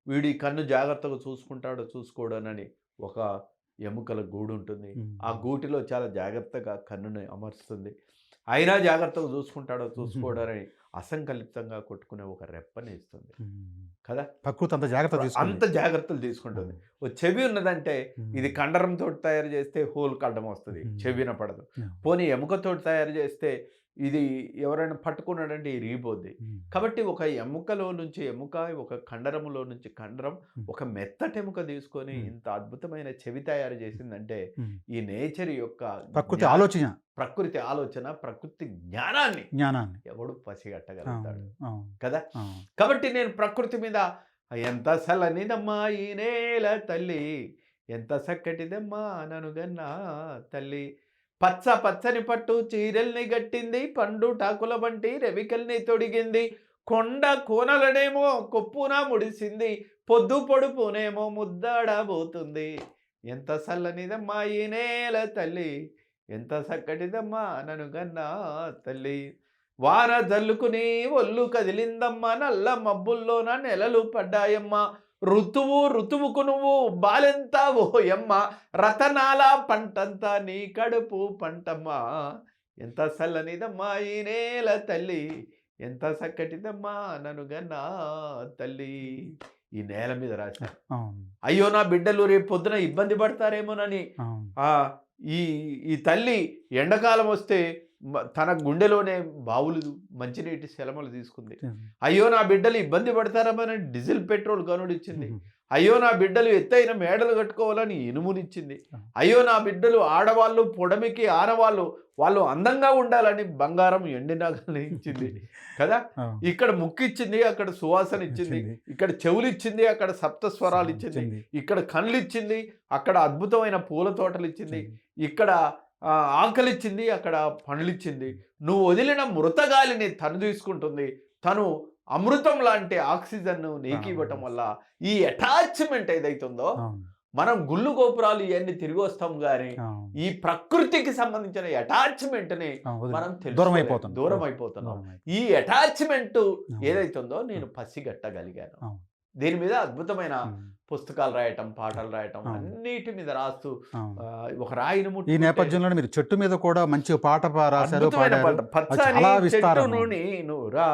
వీడి కన్ను జాగ్రత్తగా చూసుకోవడానని ఒక ఎముకల గూడు ఉంటుంది. ఆ గూటిలో చాలా జాగ్రత్తగా కన్నుని అమర్స్తుంది. అయినా జాగ్రత్తగా చూసుకోవడానని అసంకల్పితంగా కొట్టుకునే ఒక రెప్పని ఇస్తుంది కదా. ప్రకృతి అంత జాగ్రత్తలు తీసుకుంటుంది. ఓ చెవి ఉన్నదంటే ఇది కండరంతో తయారు చేస్తే హోల్ కడ్డం వస్తుంది, చెవిన పడదు. పోనీ ఎముకతో తయారు చేస్తే ఇది ఎవరైనా పట్టుకున్నాడంటే ఇరిగిపోద్ది. కాబట్టి ఒక ఎముకలో నుంచి ఎముక, ఒక కండరములో నుంచి కండరం, ఒక మెత్తటి ఎముక తీసుకొని ఇంత అద్భుతమైన చెవి తయారు చేసిందంటే ఈ నేచర్ యొక్క ప్రకృతి ఆలోచన, ప్రకృతి జ్ఞానాన్ని ఎవడు పసిగట్టగలుగుతాడు కదా. కాబట్టి నేను ప్రకృతి మీద ఎంత సలనిదమ్మా ఈ నేల తల్లి, ఎంత చక్కటిదమ్మా ననుగన్నా తల్లి, పచ్చని పట్టు చీరల్ని గట్టింది, పండు టాకుల వంటి రెవికల్ని తొడిగింది, కొండ కోనలనేమో కొప్పున ముడిసింది, పొద్దు పొడుపునేమో ముద్దాడబోతుంది, ఎంత చల్లనిదమ్మా ఈ నేల తల్లి, ఎంత చక్కటిదమ్మా ననుగన్నా తల్లి, వాన జల్లుకుని ఒళ్ళు కదిలిందమ్మా, నల్ల మబ్బుల్లోన నెలలు పడ్డాయమ్మా, ఋతువుకు నువ్వు బాలెంత ఓయమ్మ, రతనాల పంటంతా నీ కడుపు పంటమ్మా, ఎంత చల్లనిదమ్మా ఈ నేల తల్లి, ఎంత చక్కటిదమ్మా ననుగన్నా తల్లి. ఈ నేల మీద రాశారు. అయ్యో నా బిడ్డలు రేపు పొద్దున ఇబ్బంది పడతారేమోనని ఈ తల్లి ఎండాకాలం వస్తే తన గుండెలోనే బావులు మంచినీటి సెలమలు తీసుకుంది. అయ్యో నా బిడ్డలు ఇబ్బంది పడతారమని డీజిల్ పెట్రోల్ గనుడిచ్చింది. అయ్యో నా బిడ్డలు ఎత్తైన మేడలు కట్టుకోవాలని ఇనుమునిచ్చింది. అయ్యో నా బిడ్డలు ఆడవాళ్ళు పొడమికి ఆనవాళ్ళు వాళ్ళు అందంగా ఉండాలని బంగారం ఎండి నగల్ని ఇచ్చింది కదా. ఇక్కడ ముక్కిచ్చింది, అక్కడ సువాసన ఇచ్చింది, ఇక్కడ చెవులు ఇచ్చింది, అక్కడ సప్తస్వరాలు ఇచ్చింది, ఇక్కడ కళ్ళు ఇచ్చింది, అక్కడ అద్భుతమైన పూల తోటలు ఇచ్చింది, ఇక్కడ ఆకలిచ్చింది, అక్కడ పండ్లిచ్చింది. నువ్వు వదిలిన మృతగాలిని తను తీసుకుంటుంది. తను అమృతం లాంటి ఆక్సిజన్ నీకు ఇవ్వటం వల్ల ఈ అటాచ్మెంట్ ఏదైతుందో, మనం గుళ్ళు గోపురాలు ఇవన్నీ తిరిగి వస్తాం కానీ ఈ ప్రకృతికి సంబంధించిన అటాచ్మెంట్ని మనం దూరం అయిపోతున్నాం. ఈ అటాచ్మెంట్ ఏదైతుందో నేను పసిగట్టగలిగాను. దీని మీద అద్భుతమైన పుస్తకాలు రాయటం, పాటలు రాయటం, అన్నిటి మీద రాస్తూ ఒక రాయిని ఈ నేపథ్యంలో మీరు చెట్టు మీద కూడా మంచి పాట రాశారు. పచ్చని చెట్టును నేనురా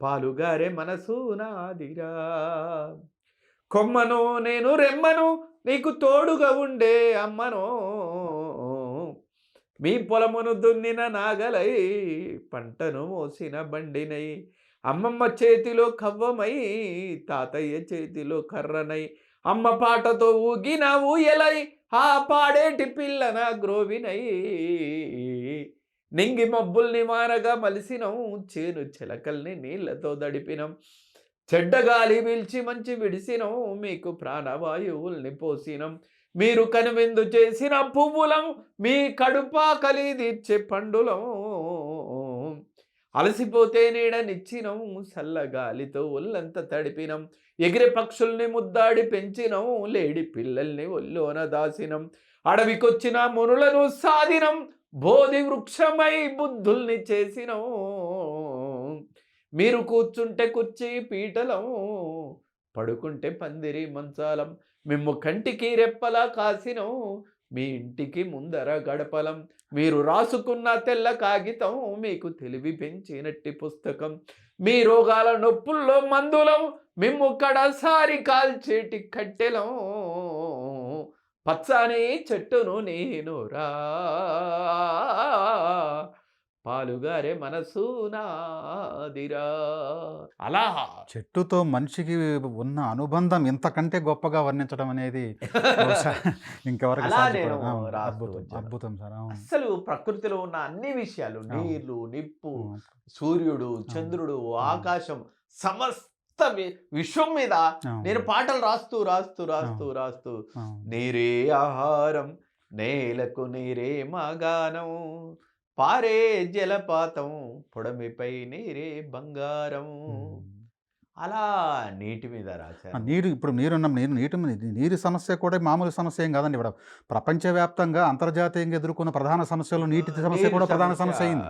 పాలుగారే మనసు నాదిరా, కొమ్మను నేను రెమ్మను నీకు తోడుగా ఉండే అమ్మను, మీ పొలమును దున్నిన నాగలై పంటను మోసిన బండినై, అమ్మమ్మ చేతిలో కవ్వమై తాతయ్య చేతిలో కర్రనై, అమ్మ పాటతో ఊగిన ఊయలై ఆ పాడేటి పిల్లన గ్రోవినై, నింగి మబ్బుల్ని మారగా మలిసినం, చేను చిలకల్ని నీళ్లతో దడిపినం, చెడ్డగాలి పీల్చి మంచి విడిసినం, మీకు ప్రాణవాయువుల్ని పోసినం, మీరు కనువిందు చేసిన పువ్వులం, మీ కడుపాకలి తీర్చే పండులం, అలసిపోతే నీడనిచ్చినం, చల్లగాలితో ఒళ్ళంత తడిపినం, ఎగిరే పక్షుల్ని ముద్దాడి పెంచినం, లేడి పిల్లల్ని ఒల్లోన దాసినం, అడవికొచ్చిన మునులను సాధినం, బోధి వృక్షమై బుద్ధుల్ని చేసినం, మీరు కూర్చుంటే కుర్చీ పీటలం, పడుకుంటే పందిరి మంచాలం, మిమ్ము కంటికి రెప్పలా కాసినం, మీ ఇంటికి ముందర గడపలం, మీరు రాసుకున్న తెల్ల కాగితం, మీకు తెలివి పెంచినట్టి పుస్తకం, మీ రోగాల నొప్పుల్లో మందులం, మిమ్ము కడసారి కాల్చేటి కట్టెలం, పచ్చని చెట్టును నేను రా, పాలుగారే మనసు నాదిరా. అలా చెట్టుతో మనిషికి ఉన్న అనుబంధం ఇంతకంటే గొప్పగా వర్ణించడం అనేది బహుశా ఇంకెవరికి అలా సాధ్యపడదు. నేను అవును, రాస్తూ అద్భుతం వచ్చాను. అద్భుతం సార్. అవును. అస్సలు ప్రకృతిలో ఉన్న అన్ని విషయాలు, అవును. నీళ్లు, నిప్పు, అవును. సూర్యుడు, అవును. చంద్రుడు, అవును. ఆకాశం, సమస్త విశ్వం మీద నేను అవును. పాటలు రాస్తూ రాస్తూ రాస్తూ అవును. రాస్తూ, అవును. నీరే ఆహారం, నేలకు నీరే మాగానం, పారే జలపాతం, పొడమిపై నీరే బంగారం. ఉమ్. అలా నీటి మీద ఆ రాశాను. నీరు ఇప్పుడు నీటి సమస్య కూడా మామూలు సమస్య ఏం కాదండి. ఇప్పుడు ప్రపంచవ్యాప్తంగా అంతర్జాతీయంగా ఎదుర్కొన్న ప్రధాన సమస్యలో నీటి సమస్య నీటి కూడా ప్రధాన సమస్య సమస్య అయింది.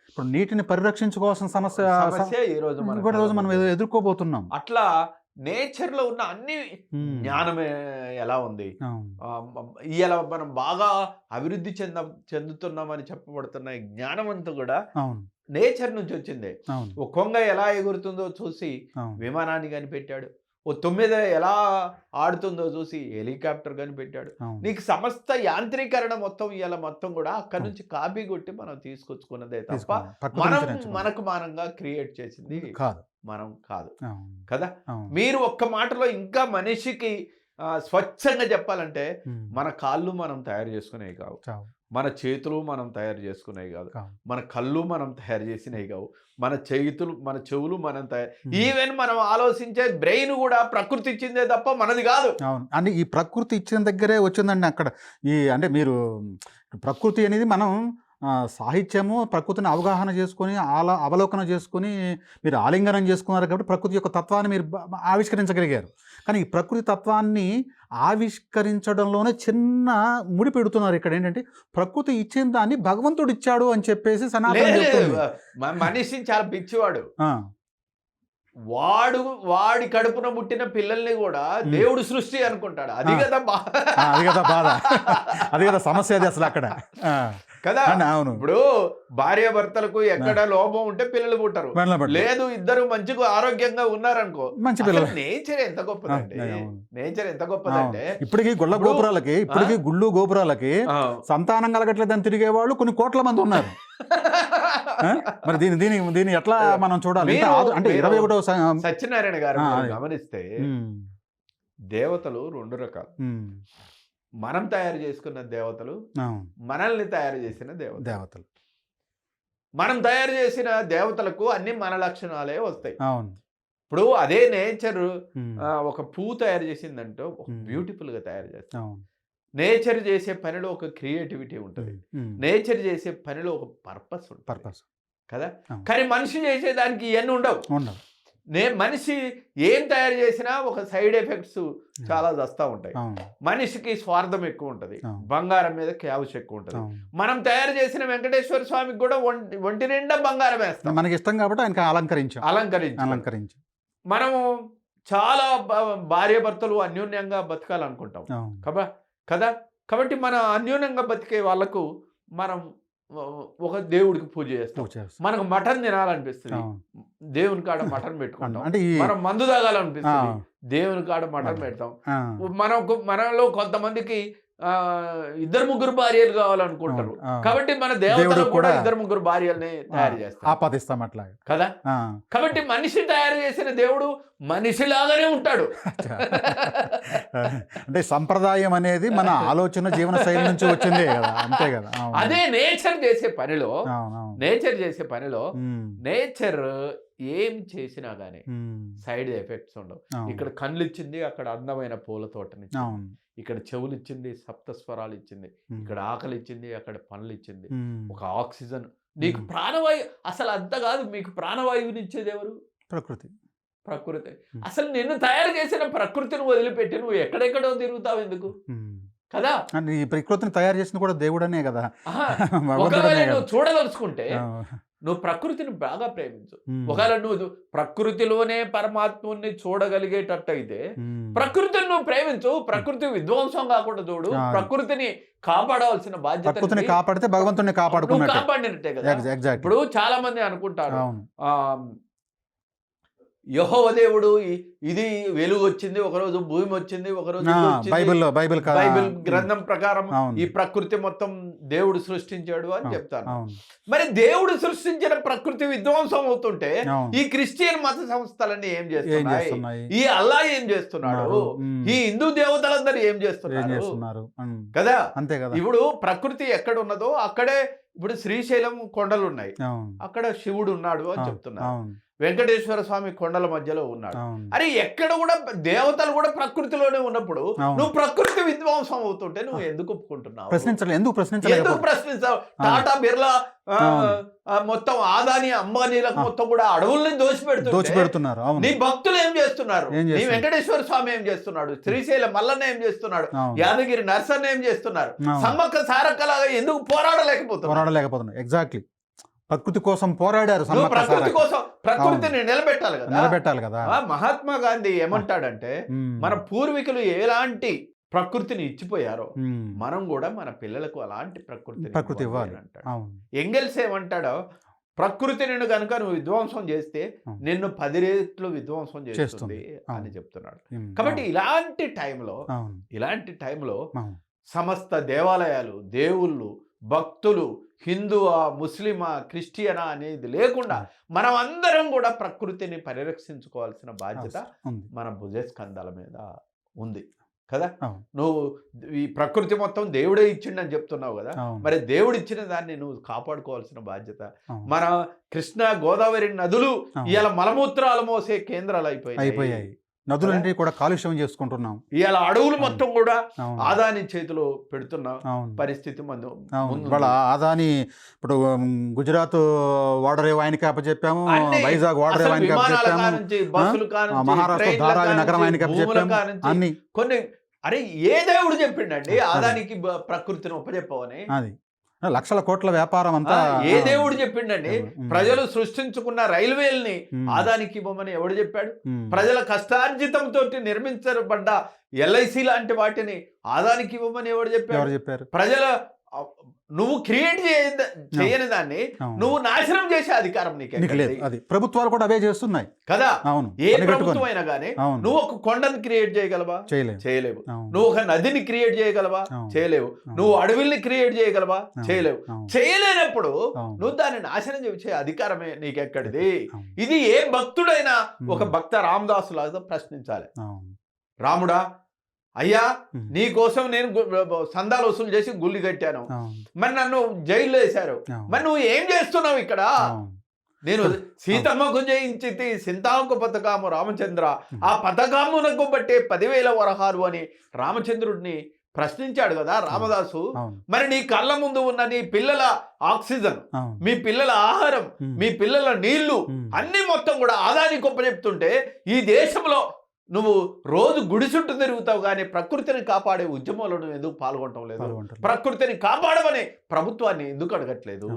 ఇప్పుడు నీటిని పరిరక్షించుకోవాల్సిన సమస్య సమస్య ఈ రోజు మన కూడా రోజు కళ్ళ మనం ముందు. ఎదుర్కోబోతున్నాం. అట్లా నేచర్ లో ఉన్న అన్ని ఉమ్. జ్ఞానమే ఎలా ఉంది, అవును. ఇలా మనం బాగా అభివృద్ధి చెందుతున్నామని చెప్పబడుతున్న ఈ జ్ఞానం అంతా కూడా అవును. నేచర్ నుంచి వచ్చిందే. అవును. ఓ కొంగ ఎలా ఎగురుతుందో చూసి అవును. విమానాన్ని కనిపెట్టాడు, ఓ తొమ్మిద ఎలా ఆడుతుందో చూసి హెలికాప్టర్ కనిపెట్టాడు. అవును. నీకు సమస్త యాంత్రీకరణ మొత్తం ఇలా మొత్తం కూడా అక్కడి అవును. నుంచి కాపీ కొట్టి మనం తీసుకొచ్చుకున్నదే తప్ప తీసుకోవాలి. ప్రకృతి మనం నుంచి నేర్చుకోవాలి. మనకు మానంగా క్రియేట్ చేసింది కాదు. మనం కాదు అవును. కదా. అవును. మీరు ఒక్క మాటలో ఇంకా మనిషికి స్వచ్ఛంగా చెప్పాలంటే, ఉమ్. మన కాళ్ళు మనం తయారు చేసుకునేవి కావు, చావు. మన చేతులు మనం తయారు చేసుకునేవి కాదు, కావు. మన కళ్ళు మనం తయారు చేసినవి కావు, మన చేతులు మన చెవులు మనం తయారు, ఉమ్. ఈవెన్ మనం ఆలోచించే బ్రెయిన్ కూడా ప్రకృతి ఇచ్చిందే తప్ప మనది కాదు. అవును. అంటే ఈ ప్రకృతి ఇచ్చిన దగ్గరే వచ్చిందండి అక్కడ. అంటే మీరు ప్రకృతి అనేది మనం సాహిత్యము ప్రకృతిని అవగాహన చేసుకొని అవలోకన చేసుకొని మీరు ఆలింగనం చేసుకున్నారు కాబట్టి ప్రకృతి యొక్క తత్వాన్ని మీరు ఆవిష్కరించగలిగారు. కానీ ఈ ప్రకృతి తత్వాన్ని ఆవిష్కరించడంలోనే చిన్న ముడి పెడుతున్నారు. ఇక్కడ ఏంటంటే ప్రకృతి ఇచ్చిన దాన్ని భగవంతుడు ఇచ్చాడు అని చెప్పేసి సనాతనం చెప్తుంది. మనిషి చాలా పిచ్చివాడు. ఆ, వాడి కడుపున పుట్టిన పిల్లల్ని కూడా దేవుడు సృష్టి అనుకుంటాడు. అది కదా అది కదా బాధ, అది కదా సమస్య అది అసలు అక్కడ. కదా. అవును. ఇప్పుడు భార్య భర్తలకు ఎక్కడ లోపం ఉంటే పిల్లలు పుట్టరు, లేదు ఇద్దరు మంచిగా ఆరోగ్యంగా ఉన్నారనుకో మంచి పిల్లలు. నేచర్ ఎంత గొప్పదంటే, నేచర్ ఎంత గొప్పదంటే ఇప్పటికీ గుళ్ళు గోపురాలకి సంతానం కలగట్లేదని తిరిగే వాళ్ళు కొన్ని కోట్ల మంది ఉన్నారు. మరి దీన్ని ఎట్లా మనం చూడాలి అంటే 21వ సత్యనారాయణ గారు గమనిస్తే దేవతలు రెండు రకాలు. మనం తయారు చేసుకున్న దేవతలు, మనల్ని తయారు చేసిన దేవతలు. మనం తయారు చేసిన దేవతలకు అన్ని మన లక్షణాలే వస్తాయి. ఇప్పుడు అదే నేచర్ ఒక పువ్వు తయారు చేసిందంటే బ్యూటిఫుల్ గా తయారు చేస్తాం. నేచర్ చేసే పనిలో ఒక క్రియేటివిటీ ఉంటుంది, నేచర్ చేసే పనిలో ఒక పర్పస్ ఉంటుంది కదా. కానీ మనిషి చేసేదానికి ఇవన్నీ ఉండవు. మనిషి ఏం తయారు చేసినా ఒక సైడ్ ఎఫెక్ట్స్ చాలా వస్తూ ఉంటాయి. మనిషికి స్వార్థం ఎక్కువ ఉంటుంది, బంగారం మీద క్యావుష్ ఎక్కువ ఉంటుంది. మనం తయారు చేసిన వెంకటేశ్వర స్వామికి కూడా ఒంటి నిండా బంగారం వేస్తాం, మనకి ఇష్టం కాబట్టి ఆయనకి అలంకరించి మనము చాలా భార్యాభర్తలు అన్యోన్యంగా బతకాలనుకుంటాం కదా. కాబట్టి మన అన్యోన్యంగా బతికే వాళ్ళకు మనం ఒక దేవుడికి పూజ చేస్తాం. మనకు మటన్ తినాలనిపిస్తుంది, దేవుని కాడ మటన్ పెట్టుకుంటాం. మనం మందు తాగాలనిపిస్తుంది, దేవుని కాడ మటన్ పెడతాం. మనలో కొంతమందికి ఇద్దరు ముగ్గురు భార్యలు కావాలనుకుంటారు. అవును. కాబట్టి మన దేవుడు దేవతలు కూడా కూడా ఇద్దరు ముగ్గురు భార్యల్ని తయారు చేస్తారు ఆపాదిస్తాం అట్లాగా. కదా. ఆ. కాబట్టి మనిషి తయారు చేసిన దేవుడు మనిషిలాగానే ఉంటాడు. అంటే సంప్రదాయం అనేది మన ఆలోచన జీవన శైలి నుంచి వచ్చిందే కదా, అంతే కదా. అవును. అదే నేచర్ చేసే పనిలో, అవునవును. నేచర్ చేసే పనిలో ఉమ్, నేచర్ ఏం చేసినా గానీ ఉమ్, సైడ్ ఎఫెక్ట్స్ ఉండవు. అవును. ఇక్కడ కళ్ళు ఇచ్చింది, అక్కడ అందమైన పూల తోటని ఇచ్చింది. అవును. ఇక్కడ చెవులు ఇచ్చింది, సప్తస్వరాలు ఇచ్చింది. ఉమ్, ఇక్కడ ఆకలి ఇచ్చింది, అక్కడ పనులు ఇచ్చింది. ఉమ్, ఒక ఆక్సిజన్, నీకు ప్రాణవాయువు. అసలు అంత కాదు, మీకు ప్రాణవాయువుని ఇచ్చేది ఎవరు? ప్రకృతి. ప్రకృతి. ఉమ్. అసలు నిన్ను తయారు చేసిన ప్రకృతిని వదిలిపెట్టి నువ్వు ఎక్కడెక్కడో తిరుగుతావు ఎందుకు? ఉమ్. కదా. అంటే ఈ ప్రకృతిని తయారు చేసింది కూడా దేవుడనే కదా. ఆహా. భగవంతుడనే ఒకవేళ కదా. నువ్వు చూడదలుచుకుంటే అవును. నువ్వు ప్రకృతిని బాగా ప్రేమించు. ఉమ్, ఒకవేళ నువ్వు ప్రకృతిలోనే పరమాత్ముని చూడగలిగేటట్టు అయితే ఉమ్, ప్రకృతిని నువ్వు ప్రేమించు. ప్రకృతి విధ్వంసం కాకుండా చూడు. ఆ. ప్రకృతిని కాపాడవలసిన బాధ్యత ప్రకృతిని నీది. కాపాడితే భగవంతుని నువ్వు కాపాడుకున్నట్టే. కాపాడినట్టే కదా. ఎగ్జాక్ట్. ఇప్పుడు చాలా మంది అనుకుంటారు, అవును. ఆ యెహోవా దేవుడు ఇది వెలుగు వచ్చింది, ఒకరోజు భూమి వచ్చింది, ఒకరోజు ఇది వచ్చింది. బైబిల్ బైబిల్ గ్రంథం ప్రకారం అవును. ఈ ప్రకృతి మొత్తం దేవుడు సృష్టించాడు అని అవును. చెప్తాను. అవును. మరి దేవుడు సృష్టించిన ప్రకృతి విధ్వంసం అవుతుంటే అవును. ఈ క్రిస్టియన్ మత సంస్థలన్నీ ఏం ఏం చేస్తున్నాయి? చేస్తున్నాయి? ఈ అల్లా ఏం చేస్తున్నాడు? ఉమ్, ఈ హిందూ దేవతలందరూ ఏం ఏం చేస్తున్నారు? చేస్తున్నారు? ఉమ్, కదా. అంతే కదా. ఇప్పుడు ప్రకృతి ఎక్కడ ఉన్నదో అక్కడే ఇప్పుడు శ్రీశైలం కొండలు ఉన్నాయి, అవును. అక్కడ శివుడు ఉన్నాడు అని అవును. చెప్తున్నారు. అవును. వెంకటేశ్వర స్వామి కొండల మధ్యలో ఉన్నాడు. అవును. అరే ఎక్కడ కూడా దేవతలు కూడా ప్రకృతిలోనే ఉన్నప్పుడు అవును. నువ్వు ప్రకృతి విధ్వంసం అవుతుంటే నువ్వు ఎందుకు ఒప్పుకుంటున్నావు? ప్రశ్నించలేదు. ఎందుకు ఎందుకు ప్రశ్నించలేదు? ప్రశ్నించావు? టాటా బిర్లా మొత్తం ఆదాని అంబానీలకు మొత్తం కూడా అడవుల్ని దోచిపెడుతున్నారు. అవును. నీ భక్తులు ఏం చేస్తున్నారు? ఏం నీ చేస్తున్నారు? వెంకటేశ్వర స్వామి ఏం చేస్తున్నాడు? శ్రీశైలం మల్లన్న ఏం చేస్తున్నాడు? అవును. యాదగిరి నరసన్న ఏం చేస్తున్నారు? అవును. సమ్మక్క సారక్కలాగా ఎందుకు పోరాడలేకపోతున్నారు? పోరాడలేకపోతున్నారు. ఎగ్జాక్ట్లీ. ప్రకృతి కోసం పోరాడారు. నువ్వు సమ్మక్క ప్రకృతి సారక్క. కోసం ప్రకృతిని నిలబెట్టాలి కదా. నిలబెట్టాలి కదా. మహాత్మా గాంధీ ఏమంటాడంటే, ఉమ్, మన పూర్వీకులు ఎలాంటి ప్రకృతిని ఇచ్చిపోయారో ఉమ్, మనం కూడా మన పిల్లలకు అలాంటి ప్రకృతి ఇవ్వాలి. అంటాడు. అవును. ఎంగెల్స్ ఏమంటాడో, ప్రకృతి నిన్ను కనుక నువ్వు విధ్వంసం చేస్తే అవును. నిన్ను 10 రెట్లు విధ్వంసం చేస్తుంది చేస్తుంది. అని అవును. చెప్తున్నాడు. ఉమ్, కాబట్టి అవును. ఇలాంటి టైంలో అవును. సమస్త దేవాలయాలు, దేవుళ్ళు, భక్తులు, హిందువా, ముస్లిమా, క్రిస్టియనా అనేది లేకుండా మనం అందరం కూడా ప్రకృతిని పరిరక్షించుకోవాల్సిన బాధ్యత ఉంది. మన భుజస్కంధాల మీద ఉంది కదా. అవును. నువ్వు ఈ ప్రకృతి మొత్తం దేవుడే ఇచ్చిండని చెప్తున్నావు కదా. అవును. మరి దేవుడు ఇచ్చిన దాన్ని నువ్వు కాపాడుకోవాల్సిన బాధ్యత. అవును. మన కృష్ణ గోదావరి నదులు అవును. ఇవాళ మలమూత్రాలు మోసే కేంద్రాలు అయిపోయాయి. నదులన్నీ కూడా కాలుష్యం చేసుకుంటున్నాం. ఇవాళ అడవులు అవును. మొత్తం కూడా అవును. ఆదాని చేతిలో పెడుతున్న అవును. పరిస్థితి అవును. ముందు ఇవాళ ఆదాని ఇప్పుడు గుజరాత్ వాడరే ఆయనకి అప్పచెప్పాము, అన్ని వైజాగ్ వాడరే అసలు ఆయనకి విమానాల అప్పచెప్పాము, కానుంచి, బస్సులు కానుంచి, మహారాష్ట్ర ట్రైన్ల ధారావి కానుంచి, నగరం ఆయనకి భూముల అప్పచెప్పాము. కానుంచి అన్ని కొన్ని. అరే ఏ దేవుడు చెప్పిండండి అదే. ఆదానికి ప్రకృతిని ఉపజెప్పవని? అది లక్షల కోట్ల వ్యాపారం అంతా. ఏ దేవుడు చెప్పిండండి? ఉమ్. ప్రజలు సృష్టించుకున్న రైల్వేల్ని ఉమ్. ఆదానికి ఇవ్వమని ఎవడు చెప్పాడు? ఉమ్. ప్రజల కష్టార్జితంతో నిర్మించబడ్డ ఎల్ఐసి లాంటి వాటిని ఆదానికి ఇవ్వమని ఎవడు చెప్పాడు? ఎవరు చెప్పారు? ప్రజల నువ్వు క్రియేట్ చేయని దాన్ని అవును. నువ్వు నాశనం చేసే అధికారం నీకు నీకు లేదు. అది ప్రభుత్వాలు కూడా అవే చేస్తున్నాయి కదా. అవును. ఏ పని కట్టుకొని. ప్రభుత్వం అయినా కానీ అవును. నువ్వు ఒక కొండను క్రియేట్ చేయగలవా? చేయలేము. చేయలేవు. అవును. నువ్వు ఒక నదిని క్రియేట్ చేయగలవా? అవును. చేయలేవు. అవును. నువ్వు అడవిల్ని క్రియేట్ చేయగలవా? అవును. చేయలేవు. అవును. చేయలేనప్పుడు అవును. నువ్వు దాన్ని నాశనం చేసే అధికారమే నీకెక్కడిది? అవును. ఇది ఏ భక్తుడైనా ఒక ఉమ్. భక్త రామదాసు లాగా ప్రశ్నించాలి. అవును. రాముడా, అయ్యా ఉమ్. నీ కోసం నేను సందాలు వసూలు చేసి గుళ్ళు కట్టాను, అవును. మరి నన్ను జైల్లో వేశారు, అవును. మరి నువ్వు ఏం చేస్తున్నావు ఇక్కడ? అవును. నేను సీతమ్మకు జయించితి సింతాకు పథకాము రామచంద్ర, ఆ పథకామునకు బట్టే 10,000 వరహాలు అని రామచంద్రుడిని ప్రశ్నించాడు కదా రామదాసు. అవును. మరి నీ కళ్ళ ముందు ఉన్న నీ పిల్లల ఆక్సిజన్, అవును. మీ పిల్లల ఆహారం, ఉమ్. మీ పిల్లల నీళ్లు ఉమ్. అన్ని మొత్తం కూడా ఆదాని గొప్ప చెప్తుంటే ఈ దేశంలో నువ్వు రోజు గుడి చుట్టూ తిరుగుతావు కానీ ప్రకృతిని కాపాడే ఉద్యమంలో నువ్వు ఎందుకు పాల్గొనటం లేదు? పాల్గొంటున్నారు. ప్రకృతిని కాపాడమని ప్రభుత్వాన్ని ఎందుకు అడగట్లేదు?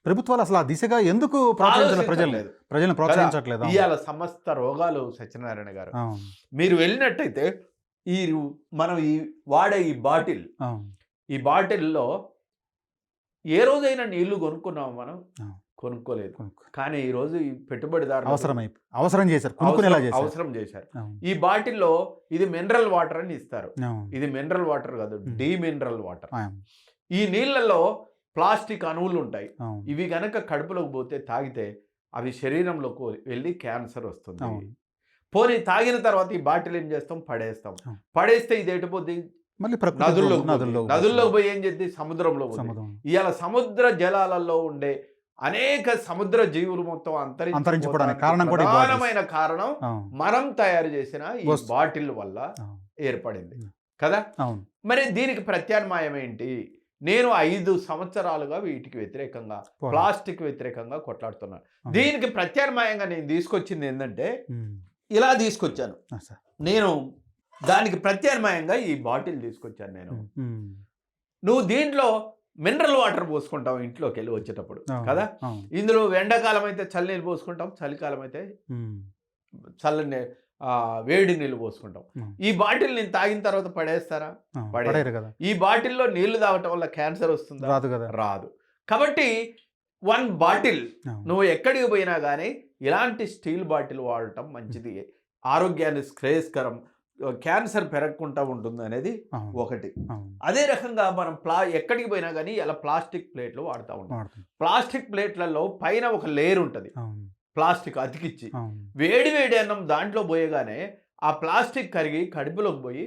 ప్రభుత్వాలు అసలు ఆ దిశగా ఎందుకు ఆలోచించట్లేదు. ప్రజలను ప్రోత్సహించట్లేదు. ఇవాళ సమస్త రోగాలు సత్యనారాయణ గారు అవును. మీరు వెళ్ళినట్టయితే మనం వాడే ఈ బాటిల్, అవును. ఈ బాటిల్లో ఏ రోజైనా నీళ్లు కొనుక్కున్నాము మనం? అవును. కొనుక్కోలేదు. కొనుక్కో. కానీ ఈరోజు ఈ పెట్టుబడిదారులు అవసరం చేశారు, కొనుక్కునేలా చేశారు. అవసరం చేశారు. అవును. ఈ బాటిల్లో ఇది మినరల్ వాటర్ అని ఇస్తారు. అవును. ఇది మినరల్ వాటర్ కాదు, డీ మినరల్ వాటర్. అవును. ఈ నీళ్ళల్లో ప్లాస్టిక్ అణువులు ఉంటాయి. అవును. ఇవి గనక కడుపులోకి పోతే తాగితే అవి శరీరంలోకి వెళ్ళి క్యాన్సర్ వస్తుంది. అవును. పోనీ తాగిన తర్వాత ఈ బాటిల్ ఏం చేస్తాం, పడేస్తాం. అవును. పడేస్తే ఇది ఎటుపోద్ది, మళ్ళీ నదుల్లోకి పోయి ఏం చేద్ది, సముద్రంలో పోతుంది. సముద్రం. ఇవాళ సముద్ర జలాలలో ఉండే అనేక సముద్ర జీవులు మొత్తం అంతరించిపోవడానికి కారణం కూడా ఈ ప్రధానమైన కారణం అవును. మనం తయారు చేసిన ఈ వస్తు- బాటిల్ వల్ల అవును. ఏర్పడింది కదా. అవును. మరి దీనికి ప్రత్యామ్నాయం ఏంటి? నేను 5 సంవత్సరాలుగా వీటికి వ్యతిరేకంగా, పోరాడు. ప్లాస్టిక్ వ్యతిరేకంగా కొట్లాడుతున్నాను. అవును. దీనికి ప్రత్యామ్నాయంగా నేను తీసుకొచ్చింది ఏంటంటే ఉమ్. ఇలా తీసుకొచ్చాను. సార్. నేను దానికి ప్రత్యామ్నాయంగా ఈ బాటిల్ తీసుకొచ్చాను నేను. ఉమ్. నువ్వు దీంట్లో మినరల్ వాటర్ పోసుకుంటావు ఇంట్లోకి వెళ్ళి వచ్చేటప్పుడు అవును. కదా. అవును. ఇందులో ఎండాకాలం అయితే చల్లనీళ్ళు పోసుకుంటాం, చలికాలం అయితే ఉమ్. చల్లని వేడి నీళ్ళు పోసుకుంటాం. ఉమ్. ఈ బాటిల్ నేను తాగిన తర్వాత పడేస్తారా? అవును. పడేయరు. పడేయరు కదా. ఈ బాటిల్లో నీళ్లు తాగటం వల్ల క్యాన్సర్ వస్తుందా? రాదు కదా. రాదు. కాబట్టి 1 బాటిల్ అవును. నువ్వు ఎక్కడికి పోయినా కానీ ఇలాంటి స్టీల్ బాటిల్ వాడటం మంచిది, ఆరోగ్యాన్ని శ్రేయస్కరం, క్యాన్సర్ పెరగకుండా ఉంటుంది అనేది అవును. ఒకటి. అవును. అదే రకంగా మనం ఎక్కడికి పోయినా కానీ ఇలా ప్లాస్టిక్ ప్లేట్లు వాడుతూ ఉంటాం. వాడుతుంది. ప్లాస్టిక్ ప్లేట్లలో పైన ఒక లేయర్ ఉంటుంది, అవును. ప్లాస్టిక్ అతికిచ్చి. అవును. వేడి వేడి అన్నం దాంట్లో పోయగానే ఆ ప్లాస్టిక్ కరిగి కడుపులోకి పోయి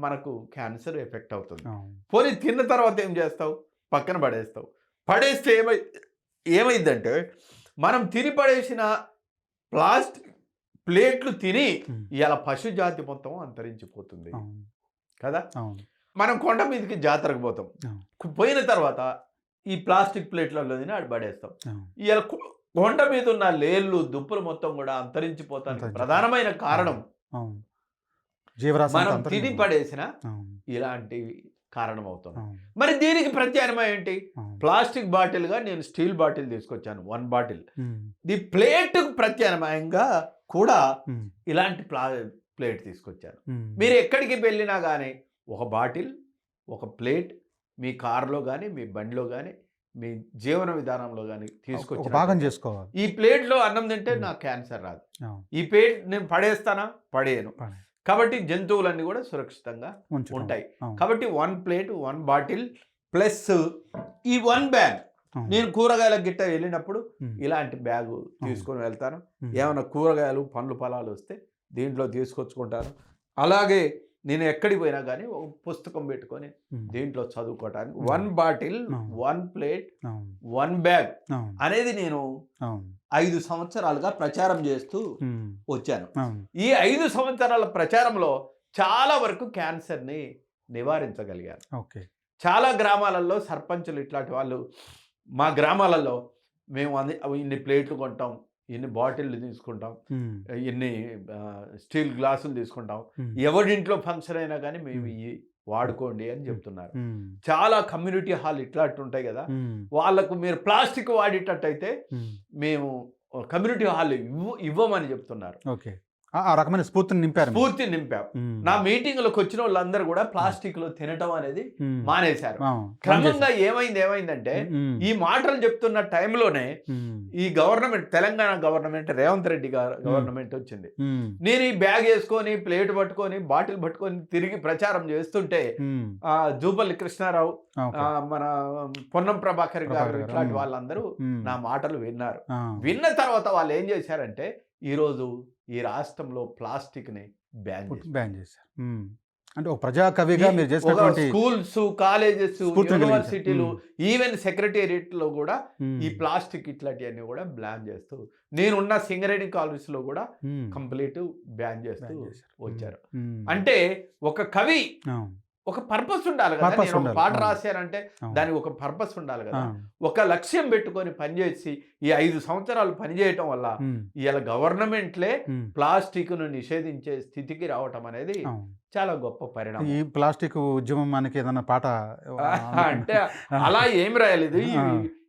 మనకు క్యాన్సర్ ఎఫెక్ట్ అవుతుంది. అవును. పోనీ తిన్న తర్వాత ఏం చేస్తావు, పక్కన పడేస్తావు. పడేస్తే ఏమైందంటే మనం తిని పడేసిన ప్లాస్టిక్ ప్లేట్లు తిని ఉమ్. ఇలా పశుజాతి మొత్తం అంతరించిపోతుంది అవును. కదా. అవును. మనం కొండ మీదకి జాతరకు పోతాం, అవును. పోయిన తర్వాత ఈ ప్లాస్టిక్ ప్లేట్లలో తిని ఆడ పడేస్తాం. అవును. ఇలా కొండ మీద ఉన్న లేళ్ళు దుప్పులు మొత్తం కూడా అంతరించిపోతానికి ప్రధానమైన కారణం అవును. జీవరాశి మనం అంతా తిని పడేసిన అవును. ఇలాంటి కారణం అవుతుంది. అవును. మరి దీనికి ప్రత్యామ్నాయం ఏంటి? అవును. ప్లాస్టిక్ బాటిల్గా నేను స్టీల్ బాటిల్ తీసుకొచ్చాను, 1 బాటిల్. ఉమ్. ది ప్లేట్ ప్రత్యామ్నాయంగా కూడా ఉమ్. ఇలాంటి ప్లేట్ తీసుకొచ్చాను. ఉమ్. మీరు ఎక్కడికి వెళ్ళినా కానీ ఒక బాటిల్, ఒక ప్లేట్ మీ కారులో కానీ, మీ బండిలో కానీ, మీ జీవన విధానంలో కానీ ఒక తీసుకొచ్చి భాగం చేసుకోవాలి. ఈ ప్లేట్లో అన్నం తింటే నాకు క్యాన్సర్ రాదు. అవును. ఈ ప్లేట్ నేను పడేస్తానా? పడేయను. పడే. కాబట్టి జంతువులన్నీ కూడా సురక్షితంగా ఉంచుతాం. ఉంటాయి. అవును. కాబట్టి 1 ప్లేట్, 1 బాటిల్ ప్లస్ ఈ 1 బ్యాగ్. అవును. నేను కూరగాయల గిట్ట వెళ్ళినప్పుడు ఉమ్. ఇలాంటి బ్యాగు తీసుకొని వెళ్తాను. ఉమ్. ఏమైనా కూరగాయలు, పండ్లు, ఫలాలు వస్తే దీంట్లో తీసుకొచ్చుకుంటాను. అలాగే నేను ఎక్కడికి పోయినా కానీ ఒక పుస్తకం పెట్టుకొని ఉమ్. దీంట్లో చదువుకోవటానికి 1 బాటిల్, అవును. 1 ప్లేట్, అవును. 1 బ్యాగ్ అవును. అనేది నేను అవును. 5 సంవత్సరాలుగా ప్రచారం చేస్తూ ఉమ్. వచ్చాను. అవును. ఈ 5 సంవత్సరాల ప్రచారంలో చాలా వరకు క్యాన్సర్ని నివారించగలిగాను. ఓకే. చాలా గ్రామాలలో సర్పంచులు ఇట్లాంటి వాళ్ళు, మా గ్రామాలలో మేము ఇన్ని ప్లేట్లు కొంటాం, ఇన్ని బాటిళ్ళు తీసుకుంటాం, ఉమ్. ఇన్ని స్టీల్ గ్లాసులు తీసుకుంటాం, ఉమ్. ఎవరింట్లో ఫంక్షన్ అయినా కానీ మేము ఇవి వాడుకోండి అని చెప్తున్నారు. ఉమ్. చాలా కమ్యూనిటీ హాల్ ఇట్లాంటి ఉంటాయి కదా, ఉమ్. వాళ్ళకు మీరు ప్లాస్టిక్ వాడేటట్టయితే ఉమ్. మేము కమ్యూనిటీ హాల్ ఇవ్వమని చెప్తున్నారు. ఓకే. ఆ రకమైన స్ఫూర్తిని నింపారు మీరు. స్ఫూర్తి నింపాం. ఉమ్. నా మీటింగ్లకు వచ్చిన వాళ్ళందరూ కూడా ప్లాస్టిక్ లో తినటం అనేది ఉమ్. మానేశారు. అవును. క్రమంగా ఏమైందంటే ఉమ్. ఈ మాటలు చెప్తున్న టైంలోనే ఉమ్. ఈ గవర్నమెంట్, తెలంగాణ గవర్నమెంట్, రేవంత్ రెడ్డి గారు గవర్నమెంట్ వచ్చింది. ఉమ్. నేను ఈ బ్యాగ్ వేసుకొని, ప్లేట్ పట్టుకొని, బాటిల్ పట్టుకొని తిరిగి ప్రచారం చేస్తుంటే ఉమ్. జూపల్లి కృష్ణారావు, ఓకే. మన పొన్నం ప్రభాకర్ గారు, ప్రభాకర్ గారు. ఇట్లాంటి వాళ్ళందరూ ఉమ్. నా మాటలు విన్నారు. ఆ. విన్న తర్వాత వాళ్ళు ఏం చేశారంటే ఈరోజు ఈ రాష్ట్రంలో ప్లాస్టిక్ ని బ్యాన్ చేశారు. బ్యాన్ చేశారు. ఉమ్. అంటే ఒక ప్రజాకవిగా మీరు చేసినటువంటి స్కూల్స్, కాలేజెస్, స్ఫూర్తిని యూనివర్సిటీలు, కలిగించారు. ఈవెన్ సెక్రటేరియట్ లో కూడా ఉమ్. ఈ ప్లాస్టిక్ ఇట్లాంటివన్నీ కూడా బ్యాన్ చేస్తూ, నేనున్న సింగరేణి కాలేజ్ లో కూడా ఉమ్. కంప్లీట్ బ్యాన్ చేస్తూ బ్యాన్ చేశారు. వచ్చారు. ఉమ్. అంటే ఒక కవి అవును. ఒక పర్పస్ ఉండాలి కదా. Purpose నేను ఒక ఉండాలి. పాట అవును. రాశానంటే అవును. దానికి ఒక పర్పస్ ఉండాలి కదా. అవును. ఒక లక్ష్యం పెట్టుకొని పనిచేసి ఈ 5 సంవత్సరాలు పనిచేయటం వల్ల ఉమ్. ఇవాళ గవర్నమెంట్లే ఉమ్. ప్లాస్టిక్ను నిషేధించే స్థితికి రావటం అనేది అవును. చాలా గొప్ప పరిణామం. ఈ ప్లాస్టిక్ ఉద్యమం మనకి ఏదన్నా పాట అంటే అలా ఏం రాయలేదు. ఆ.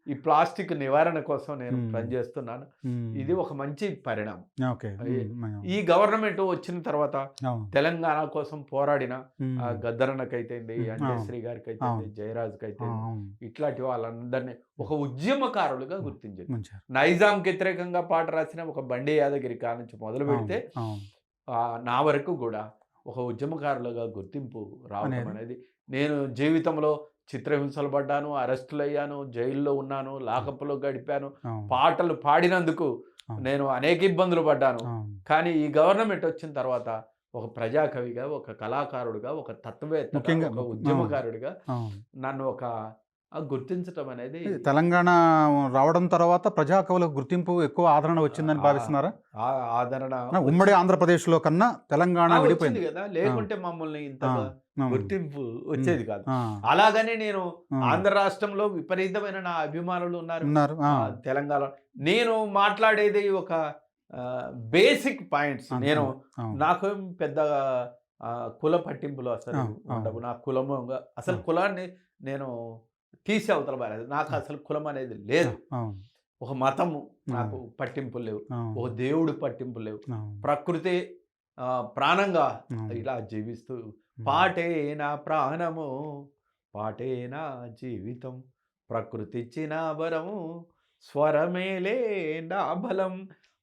ఈ ప్లాస్టిక్ నివారణ కోసం నేను మ్మ్. పనిచేస్తున్నాను. మ్మ్. ఇది ఒక మంచి పరిణామం. ఓకే. ఈ గవర్నమెంట్ వచ్చిన తర్వాత అవును. తెలంగాణ కోసం పోరాడిన మ్మ్. గద్దరన్నకైతేంది, మ్మ్. అంజశ్రీ గారికి అయితేంది, అవును. జయరాజ్కి అయితేంది, అవును. ఇట్లాంటి వాళ్ళందరినీ ఒక ఉద్యమకారులుగా గుర్తించింది. మంచిగా. నైజాంకి వ్యతిరేకంగా పాట రాసిన ఒక బండి యాదగిరి కా నుంచి మొదలు పెడితే అవును. నా వరకు కూడా ఒక ఉద్యమకారులుగా గుర్తింపు రావడం అనేది. అనేది, నేను జీవితంలో చిత్రహింసలు పడ్డాను, అరెస్టులు అయ్యాను, జైల్లో ఉన్నాను, లాకప్లో గడిపాను, అవును. పాటలు పాడినందుకు అవును. నేను అనేక ఇబ్బందులు పడ్డాను. అవును. కానీ ఈ గవర్నమెంట్ వచ్చిన తర్వాత ఒక ప్రజాకవిగా, ఒక కళాకారుడిగా, ఒక తత్వవేత్తగా, ముఖ్యంగా ఒక ఉద్యమకారుడిగా అవును. నన్ను ఒక గుర్తించటం అనేది తెలంగాణ రావడం తర్వాత ప్రజాకవులకు గుర్తింపు ఎక్కువ ఆదరణ వచ్చిందని భావిస్తున్నారా? ఆదరణ ఉమ్మడి ఆంధ్రప్రదేశ్లో కన్నా తెలంగాణ వచ్చింది విడిపోయింది కదా, లేకుంటే మమ్మల్ని ఇంతగా అవును. గుర్తింపు వచ్చేది కాదు. ఆ, అలాగనే నేను ఆ. ఆంధ్ర రాష్ట్రంలో విపరీతమైన నా అభిమానులు ఉన్నారు. ఉన్నారు. తెలంగాణ నేను మాట్లాడేది ఒక బేసిక్ పాయింట్స్. నేను నాకు పెద్ద కుల పట్టింపులు అసలు ఉండవు. నా కులము అసలు కులాన్ని నేను తీసి అవతల పారేది. నాకు అసలు కులం అనేది లేదు. ఒక మతము నాకు పట్టింపులు లేవు, ఒక దేవుడు పట్టింపులు లేవు. ప్రకృతి ప్రాణంగా ఇలా జీవిస్తూ పాటే నా ప్రాణము, పాటే నా జీవితం, ప్రకృతి ఇచ్చిన వరము, స్వరమేలే నా బలం,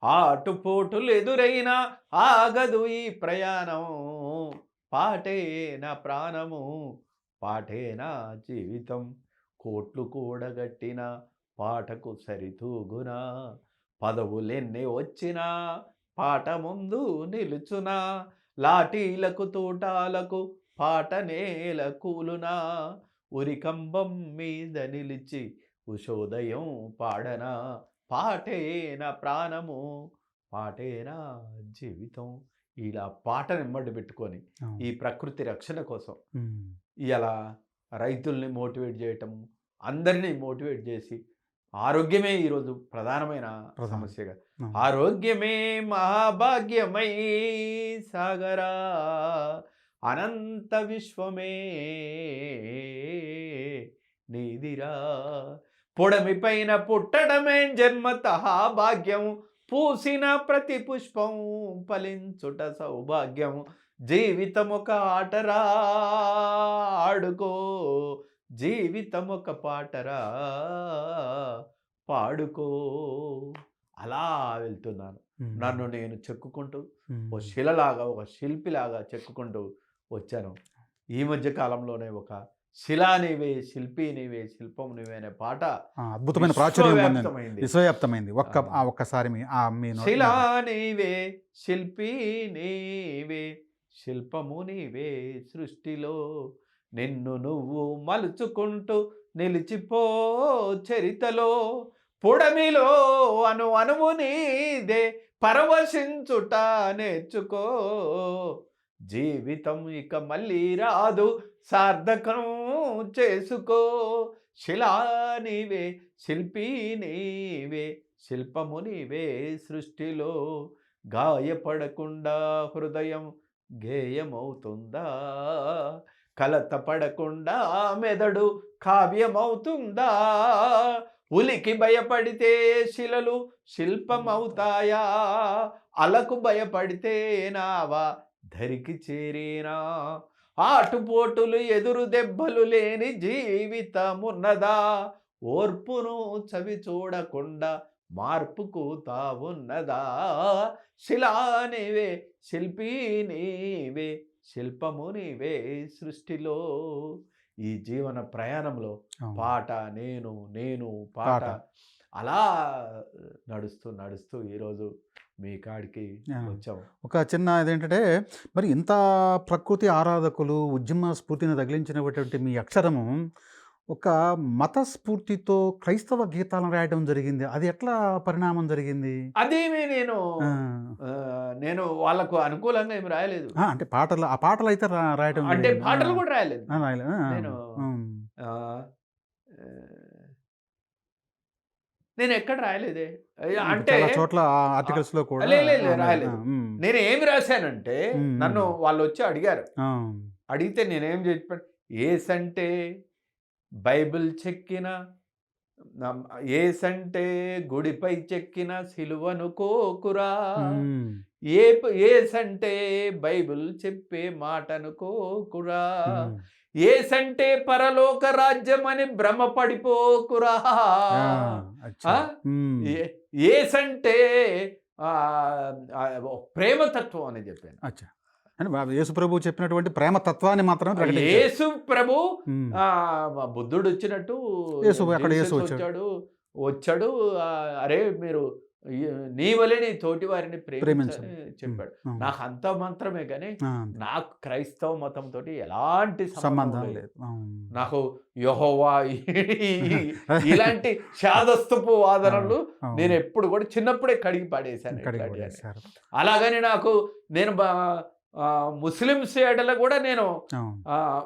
ఆటుపోటులు ఎదురైనా ఆగదు ఈ ప్రయాణం, పాటే నా ప్రాణము, పాటే నా జీవితం, కోట్లు కూడగట్టిన పాటకు సరితూగునా, పదవులెన్ని వచ్చినా పాట ముందు నిలుచునా, లాఠీలకు తూటాలకు పాట నేల కూలునా, ఉరికంబం మీద నిలిచి ఉషోదయం పాడనా, పాటే నా ప్రాణము, పాటే నా జీవితం. ఇలా పాటను వెంబడి పెట్టుకొని ఈ ప్రకృతి రక్షణ కోసం ఇలా రైతుల్ని మోటివేట్ చేయటం, అందరినీ మోటివేట్ చేసి, ఆరోగ్యమే ఈరోజు ప్రధానమైన సమస్యగా, ఆరోగ్యమే మహాభాగ్యమై సాగరా, అనంత విశ్వమే నీదిరా, పొడమి పైన పుట్టడమే జన్మతః భాగ్యం, పూసిన ప్రతి పుష్పం ఫలించుట సౌభాగ్యం, జీవితం ఒక ఆటరా ఆడుకో, జీవితం ఒక పాటరా పాడుకో. అలా వెళ్తున్నాను. నన్ను నేను చెక్కుకుంటూ ఓ శిలలాగా, ఒక శిల్పిలాగా చెక్కుకుంటూ వచ్చాను. ఈ మధ్య కాలంలోనే ఒక శిలా నీవే, శిల్పి నీవే, శిల్పం నీవే అనే పాట అద్భుతమైన ప్రాచుర్యం విశ్వవ్యాప్తమైంది. ఒక్కసారి శిలా నీవే, శిల్పి నీవే, శిల్పము నీవే, సృష్టిలో నిన్ను నువ్వు మలుచుకుంటూ నిలిచిపో చరితలో, పొడమిలో అను అనువు నీదే, పరవశించుట నేర్చుకో, జీవితం ఇక మళ్ళీ రాదు, సార్థకం చేసుకో, శిలా నీవే, శిల్పి నీవే, శిల్పము నీవే, సృష్టిలో గాయపడకుండా హృదయం గేయమవుతుందా, కలత పడకుండా మెదడు కావ్యమవుతుందా, ఉలికి భయపడితే శిలలు శిల్పమవుతాయా, అలకు భయపడితే నావా ధరికి చేరేనా, ఆటుపోటులు ఎదురు దెబ్బలు లేని జీవితమున్నదా, ఓర్పును చవి చూడకుండా మార్పుకు తావున్నదా, శిలా నీవే, శిల్పి నీవే, శిల్పము నీవే, సృష్టిలో. ఈ జీవన ప్రయాణంలో పాట, నేను పాట అలా నడుస్తూ నడుస్తూ ఈరోజు మీ కాడికి వచ్చాము. ఒక చిన్న ఇదేంటంటే, మరి ఇంత ప్రకృతి ఆరాధకులు, ఉద్యమ స్ఫూర్తిని తగిలించినటువంటి మీ అక్షరము ఒక మత స్ఫూర్తితో క్రైస్తవ గీతాలను రాయడం జరిగింది. అది ఎట్లా పరిణామం జరిగింది? అదేమి నేను వాళ్ళకు అనుకూలంగా ఏమి రాయలేదు. అంటే పాటలు, ఆ పాటలు అయితే రాయడం, అంటే పాటలు కూడా రాయలేదు. నేను నేను ఎక్కడ రాయలేదే. అంటే చోట్ల ఆర్టికల్స్ లో కూడా రాయలేదు. నేను ఏమి రాశానంటే, నన్ను వాళ్ళు వచ్చి అడిగారు. అడిగితే నేనేం చెప్పాను, ఏసంటే బైబిల్ చెక్కిన ఏసంటే గుడిపై చెక్కిన సిలువను కోకురా, ఉమ్, ఏసంటే బైబిల్ చెప్పే మాటనుకోకురా, ఉమ్. ఏసంటే పరలోక రాజ్యం అని భ్రమ పడిపోకురా, ఆ, అచ్చా. ఆ? ఉమ్, ఏసంటే ఆ, ఆ, ప్రేమతత్వం అని చెప్పాను. అచ్చా. అని యేసు ప్రభు చెప్పినటువంటి ప్రేమ తత్వాన్ని మాత్రమే ప్రకటించారు. యేసు ప్రభు ఉమ్, ఆ, బుద్ధుడు వచ్చినట్టు అక్కడ యేసు జీసస్ వచ్చాడు. వచ్చాడు అరే మీరు నీ వలే నీ తోటి వారిని ప్రేమించాలి. ప్రేమించని చెప్పాడు. అవును. నాకు అంత మాత్రమే కానీ ఆ, నాకు క్రైస్తవ మతంతో ఎలాంటి సంబంధం సంబంధం లేదు. లేదు. అవును. నాకు యెహోవా ఇలాంటి శాదస్తపు వాదనలు అవును. నేను ఎప్పుడు కూడా చిన్నప్పుడే కడిగి పడేశాను. కడిగి ఇట్లాంటివన్నీ. పడేశారు. అలాగని నాకు నేను ముస్లిమ్స్ ఎడల కూడా నేను అవును.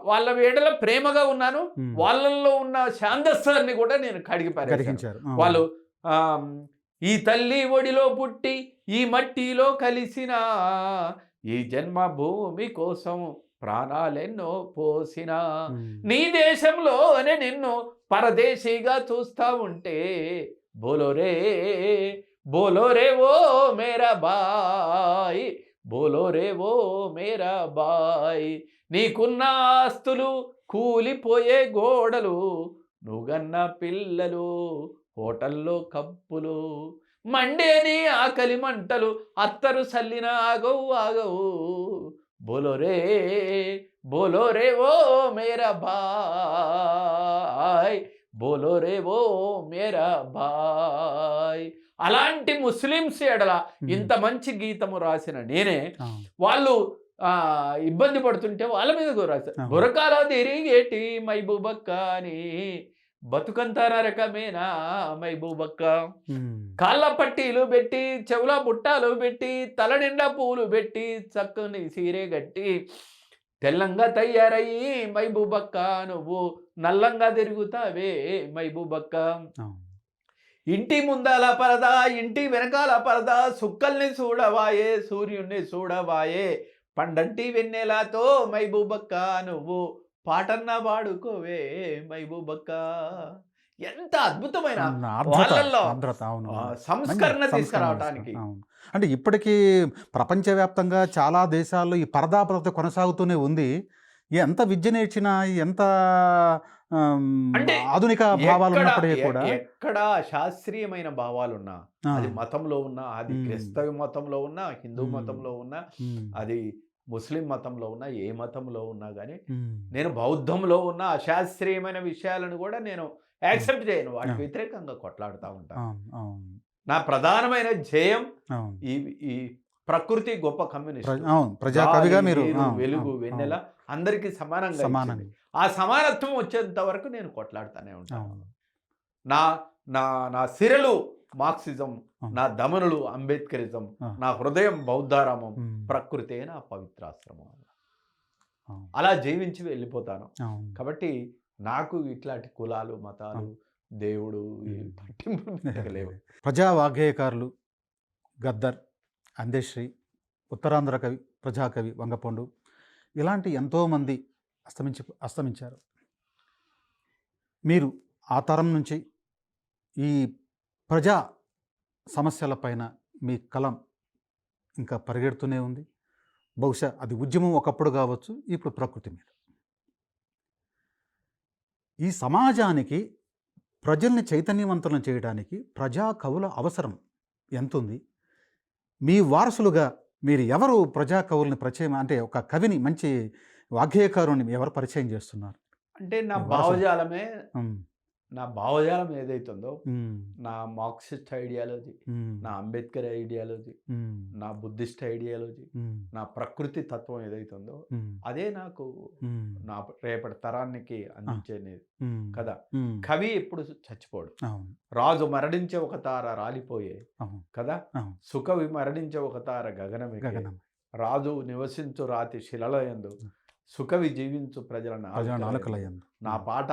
వాళ్ళ ఎడల ప్రేమగా ఉన్నాను. ఉమ్, వాళ్ళల్లో ఉన్న శాంతస్థాన్ని కూడా నేను కడిగి పడేశాను. గ్రహించారు. అవును. వాళ్ళు ఆ, ఈ తల్లి ఒడిలో పుట్టి ఈ మట్టిలో కలిసిన ఈ జన్మభూమి కోసం ప్రాణాలెన్నో పోసిన ఉమ్, నీ దేశంలోనే నిన్ను పరదేశీగా చూస్తా ఉంటే బోలోరే బోలోరే ఓ మేరా బాయ్, బోలోరే ఓ మేరా బాయ్, నీకున్న ఆస్తులు కూలిపోయే గోడలు, నువ్వన్న పిల్లలు హోటల్లో కప్పులు, మండేని ఆకలి మంటలు అత్తరు సల్లిన ఆగవు ఆగవు, బోలోరే బోలోరే ఓ మేరా బాయ్, బోలోరే ఓ మేరా బాయ్. అలాంటి ముస్లిమ్స్ ఎడల ఇంత మంచి గీతము రాసిన నేనే అవును. వాళ్ళు ఇబ్బంది పడుతుంటే వాళ్ళ మీద రాశారు. అవును. బురకాలో తిరిగేటి మైబూబక్క అని బతుకంతా నరకమేనా మైబూబక్క, ఉమ్, కాళ్ళ పట్టీలు పెట్టి చెవుల బుట్టాలు పెట్టి తల నిండా పూలు పెట్టి చక్కని సీరే గట్టి తెల్లంగా తయారయ్యి మైబూబక్క నువ్వు నల్లంగా తిరుగుతావే మైబూబక్క, అవును. ఇంటి ముందాల పరదా ఇంటి వెనకాల పరదా, సుక్కల్ని చూడవాయే సూర్యుణ్ణి చూడవాయే, పండంటి వెన్నెలతో మైబూబక్క నువ్వు పాటన్న పాడుకోవే మైబూబక్క. ఎంత అద్భుతమైన వాళ్ళల్లో ఆర్ద్రత. అవును. సంస్కరణ మంచి తీసుకురావడానికి. అవును. అంటే ఇప్పటికీ ప్రపంచవ్యాప్తంగా చాలా దేశాల్లో ఈ పరదా పద్ధతి కొనసాగుతూనే ఉంది. ఎంత విద్య నేర్చినా, ఎంత అంటే ఆధునిక భావాలు ఉన్నప్పటికీ కూడా ఎక్కడ శాస్త్రీయమైన భావాలున్నా, అది మతంలో ఉన్నా, అది క్రైస్తవ మతంలో ఉన్నా, హిందూ మతంలో ఉన్నా, అది ముస్లిం మతంలో ఉన్నా, ఏ మతంలో ఉన్నా కానీ నేను బౌద్ధంలో ఉన్న అశాస్త్రీయమైన విషయాలను కూడా నేను యాక్సెప్ట్ చేయను. వాటికి వ్యతిరేకంగా కొట్లాడుతూ ఉంటాను. నా ప్రధానమైన ధ్యేయం ఈ ఈ ప్రకృతి గొప్ప కమ్యూనిస్ట్, ప్రజాకవిగా మీరు వెలుగు వెన్నెల అందరికీ సమానంగా, ఆ సమానత్వం వచ్చేంత వరకు నేను కొట్లాడుతూనే ఉంటాను. నా నా నా సిరలు మార్క్సిజం, నా దమనులు అంబేద్కరిజం, నా హృదయం బౌద్ధారామం, ప్రకృతే నా పవిత్రాశ్రమం. అలా జీవించి వెళ్ళిపోతాను. కాబట్టి నాకు ఇట్లాంటి కులాలు మతాలు దేవుడు పట్టింపు లేవు. ప్రజా వాగ్గేయకారులు గద్దర్, అందశ్రీ, ఉత్తరాంధ్ర కవి, ప్రజాకవి వంగపండు ఇలాంటి ఎంతోమంది అస్తమించారు. మీరు ఆ తరం నుంచి ఈ ప్రజా సమస్యలపైన మీ కలం ఇంకా పరిగెడుతూనే ఉంది. బహుశా అది ఉద్యమం ఒకప్పుడు కావచ్చు, ఇప్పుడు ప్రకృతి మీద. ఈ సమాజానికి ప్రజల్ని చైతన్యవంతులను చేయడానికి ప్రజా కవుల అవసరం ఎంతుంది? మీ వారసులుగా మీరు ఎవరు ప్రజా కవుల్ని పరిచయం, అంటే ఒక కవిని, మంచి వాగ్గేయకారుని ఎవరు పరిచయం చేస్తున్నారు? అంటే నా భావజాలం ఏదైతుందో, నా మార్క్సిస్ట్ ఐడియాలజీ, నా అంబేద్కర్ ఐడియాలజీ, నా బుద్ధిస్ట్ ఐడియాలజీ, నా ప్రకృతి తత్వం ఏదైతుందో అదే నాకు నా రేపటి తరానికి అందించేది కదా. కవి ఎప్పుడు చచ్చిపోడు. రాజు మరణించే ఒక తార రాలిపోయే కదా, సుకవి మరణించే ఒక తార గగనమే, రాజు నివసించు రాతి శిలలయందు, సుకవి జీవించు ప్రజల నాలుకలయందు. నా పాట,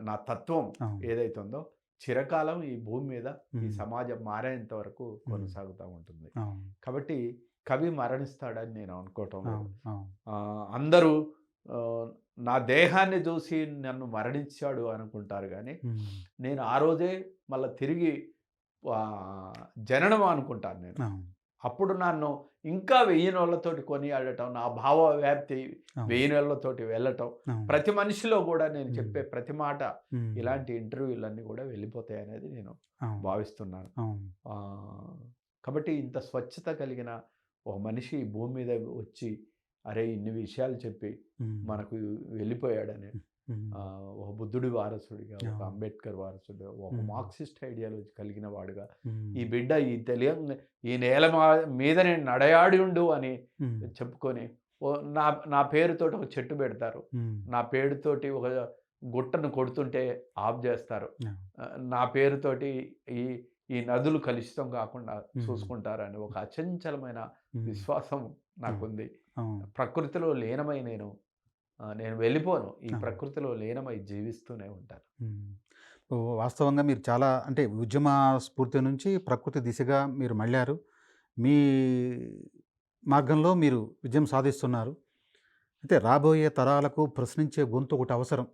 నా తత్వం ఏదైతుందో చిరకాలం ఈ భూమి మీద ఈ సమాజం మారేంత వరకు కొనసాగుతూ ఉంటుంది. కాబట్టి కవి మరణిస్తాడని నేను అనుకోవటం. అందరూ నా దేహాన్ని చూసి నన్ను మరణించాడు అనుకుంటారు కానీ నేను ఆ రోజే మళ్ళీ తిరిగి జననం అనుకుంటాను నేను. అప్పుడు నన్ను ఇంకా 1000 నోళ్ళతోటి కొనియాడటం, నా భావ వ్యాప్తి 1000 నోళ్ళతోటి వెళ్ళటం, ప్రతి మనిషిలో కూడా నేను చెప్పే ప్రతి మాట ఇలాంటి ఇంటర్వ్యూలన్నీ కూడా వెళ్ళిపోతాయి అనేది నేను భావిస్తున్నాను. కాబట్టి ఇంత స్వచ్ఛత కలిగిన ఒక మనిషి ఈ భూమి మీద వచ్చి అరే ఇన్ని విషయాలు చెప్పి మనకు వెళ్ళిపోయాడని, ఒక బుద్ధుడి వారసుడిగా, ఒక అంబేద్కర్ వారసుడిగా, ఒక మార్క్సిస్ట్ ఐడియాలజీ కలిగిన వాడుగా ఈ బిడ్డ ఈ నేల మీద నేను నడయాడి ఉండు అని చెప్పుకొని నా పేరుతోటి ఒక చెట్టు పెడతారు, నా పేరుతోటి ఒక గుట్టను కొడుతుంటే ఆఫ్ చేస్తారు, నా పేరుతోటి ఈ నదులు కలుషితం కాకుండా చూసుకుంటారని ఒక అచంచలమైన విశ్వాసం నాకుంది. ప్రకృతిలో లీనమై నేను వెళ్ళిపోను, ఈ ప్రకృతిలో లీనమై జీవిస్తూనే ఉంటాను. వాస్తవంగా మీరు చాలా అంటే ఉద్యమ స్ఫూర్తి నుంచి ప్రకృతి దిశగా మీరు మళ్ళారు, మీ మార్గంలో మీరు విజయం సాధిస్తున్నారు. అయితే రాబోయే తరాలకు ప్రశ్నించే గొంతు ఒకటి అవసరం.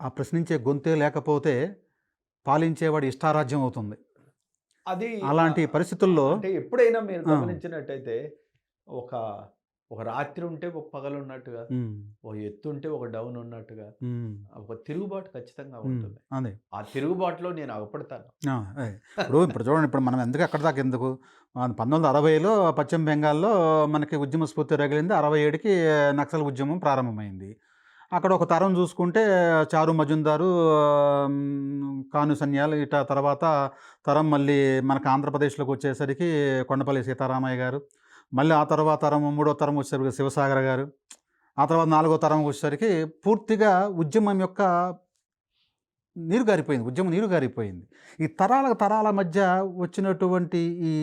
ఆ ప్రశ్నించే గొంతే లేకపోతే పాలించేవాడు ఇష్టారాజ్యం అవుతుంది. అది అలాంటి పరిస్థితుల్లో అంటే ఎప్పుడైనా మీరు గమనించినట్టయితే ఒక రాత్రి ఉంటే ఒక పగలు ఉన్నట్టుగా, ఒక ఎత్తు ఉంటే ఒక డౌన్ ఉన్నట్టుగా ఒక తిరుగుబాటు ఖచ్చితంగా ఉంటుంది. ఆ తిరుగుబాటులో నేను అగపడతాను. ఇప్పుడు చూడండి, ఇప్పుడు మనం ఎందుకు అక్కడ దాకా ఎందుకు 1960లో పశ్చిమ బెంగాల్లో మనకి ఉద్యమ స్ఫూర్తి రగిలింది, 67కి నక్సల్ ఉద్యమం ప్రారంభమైంది. అక్కడ ఒక తరం చూసుకుంటే చారు మజుందారు, కాను సన్యాల్, ఇట తర్వాత తరం మళ్ళీ మనకు ఆంధ్రప్రదేశ్లోకి వచ్చేసరికి కొండపల్లి సీతారామయ్య గారు, మళ్ళీ ఆ తర్వాత తరం 3వ తరం వచ్చేసరికి శివసాగర్ గారు, ఆ తర్వాత 4వ తరం వచ్చేసరికి పూర్తిగా ఉద్యమం యొక్క ఉద్యమం నీరు గారిపోయింది. ఈ తరాల మధ్య వచ్చినటువంటి ఈ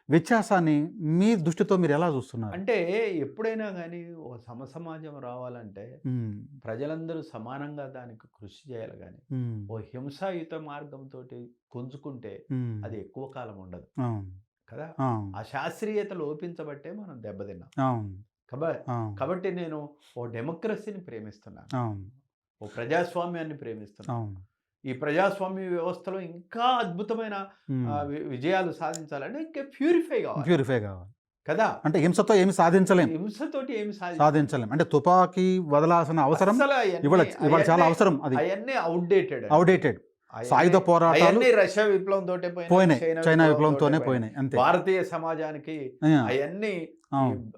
వ్యత్యాసాన్ని మీ దృష్టితో మీరు ఎలా చూస్తున్నారు? అంటే ఎప్పుడైనా కానీ ఒక సమసమాజం రావాలంటే ప్రజలందరూ సమానంగా దానికి కృషి చేయాలి, కానీ ఓ హింసాయుత మార్గంతో గుంజుకుంటే అది ఎక్కువ కాలం ఉండదు కదా. ఆ శాస్త్రీయత లోపించబట్టే మనం దెబ్బతిన్నాం. కాబట్టి నేను ఓ డెమోక్రసీని ప్రేమిస్తున్నాను, ఓ ప్రజాస్వామ్యాన్ని ప్రేమిస్తున్నాను. ఈ ప్రజాస్వామ్య వ్యవస్థలో ఇంకా అద్భుతమైన విజయాలు సాధించాలంటే ఇంకా ప్యూరిఫై కావాలి కదా. అంటే హింసతో ఏమి సాధించలేం, హింసతోటి ఏమి సాధించలేం. అంటే తుపాకీ వదలాల్సిన అవసరం ఇవాళ చాలా అవసరం. అది అవన్నీ అవుట్డేటెడ్ సాయుధ పోరాటాలు రష్యా విప్లవంతో పోయినాయి, చైనా విప్లవంతోనే పోయినాయి. అంతే. భారతీయ సమాజానికి అవన్నీ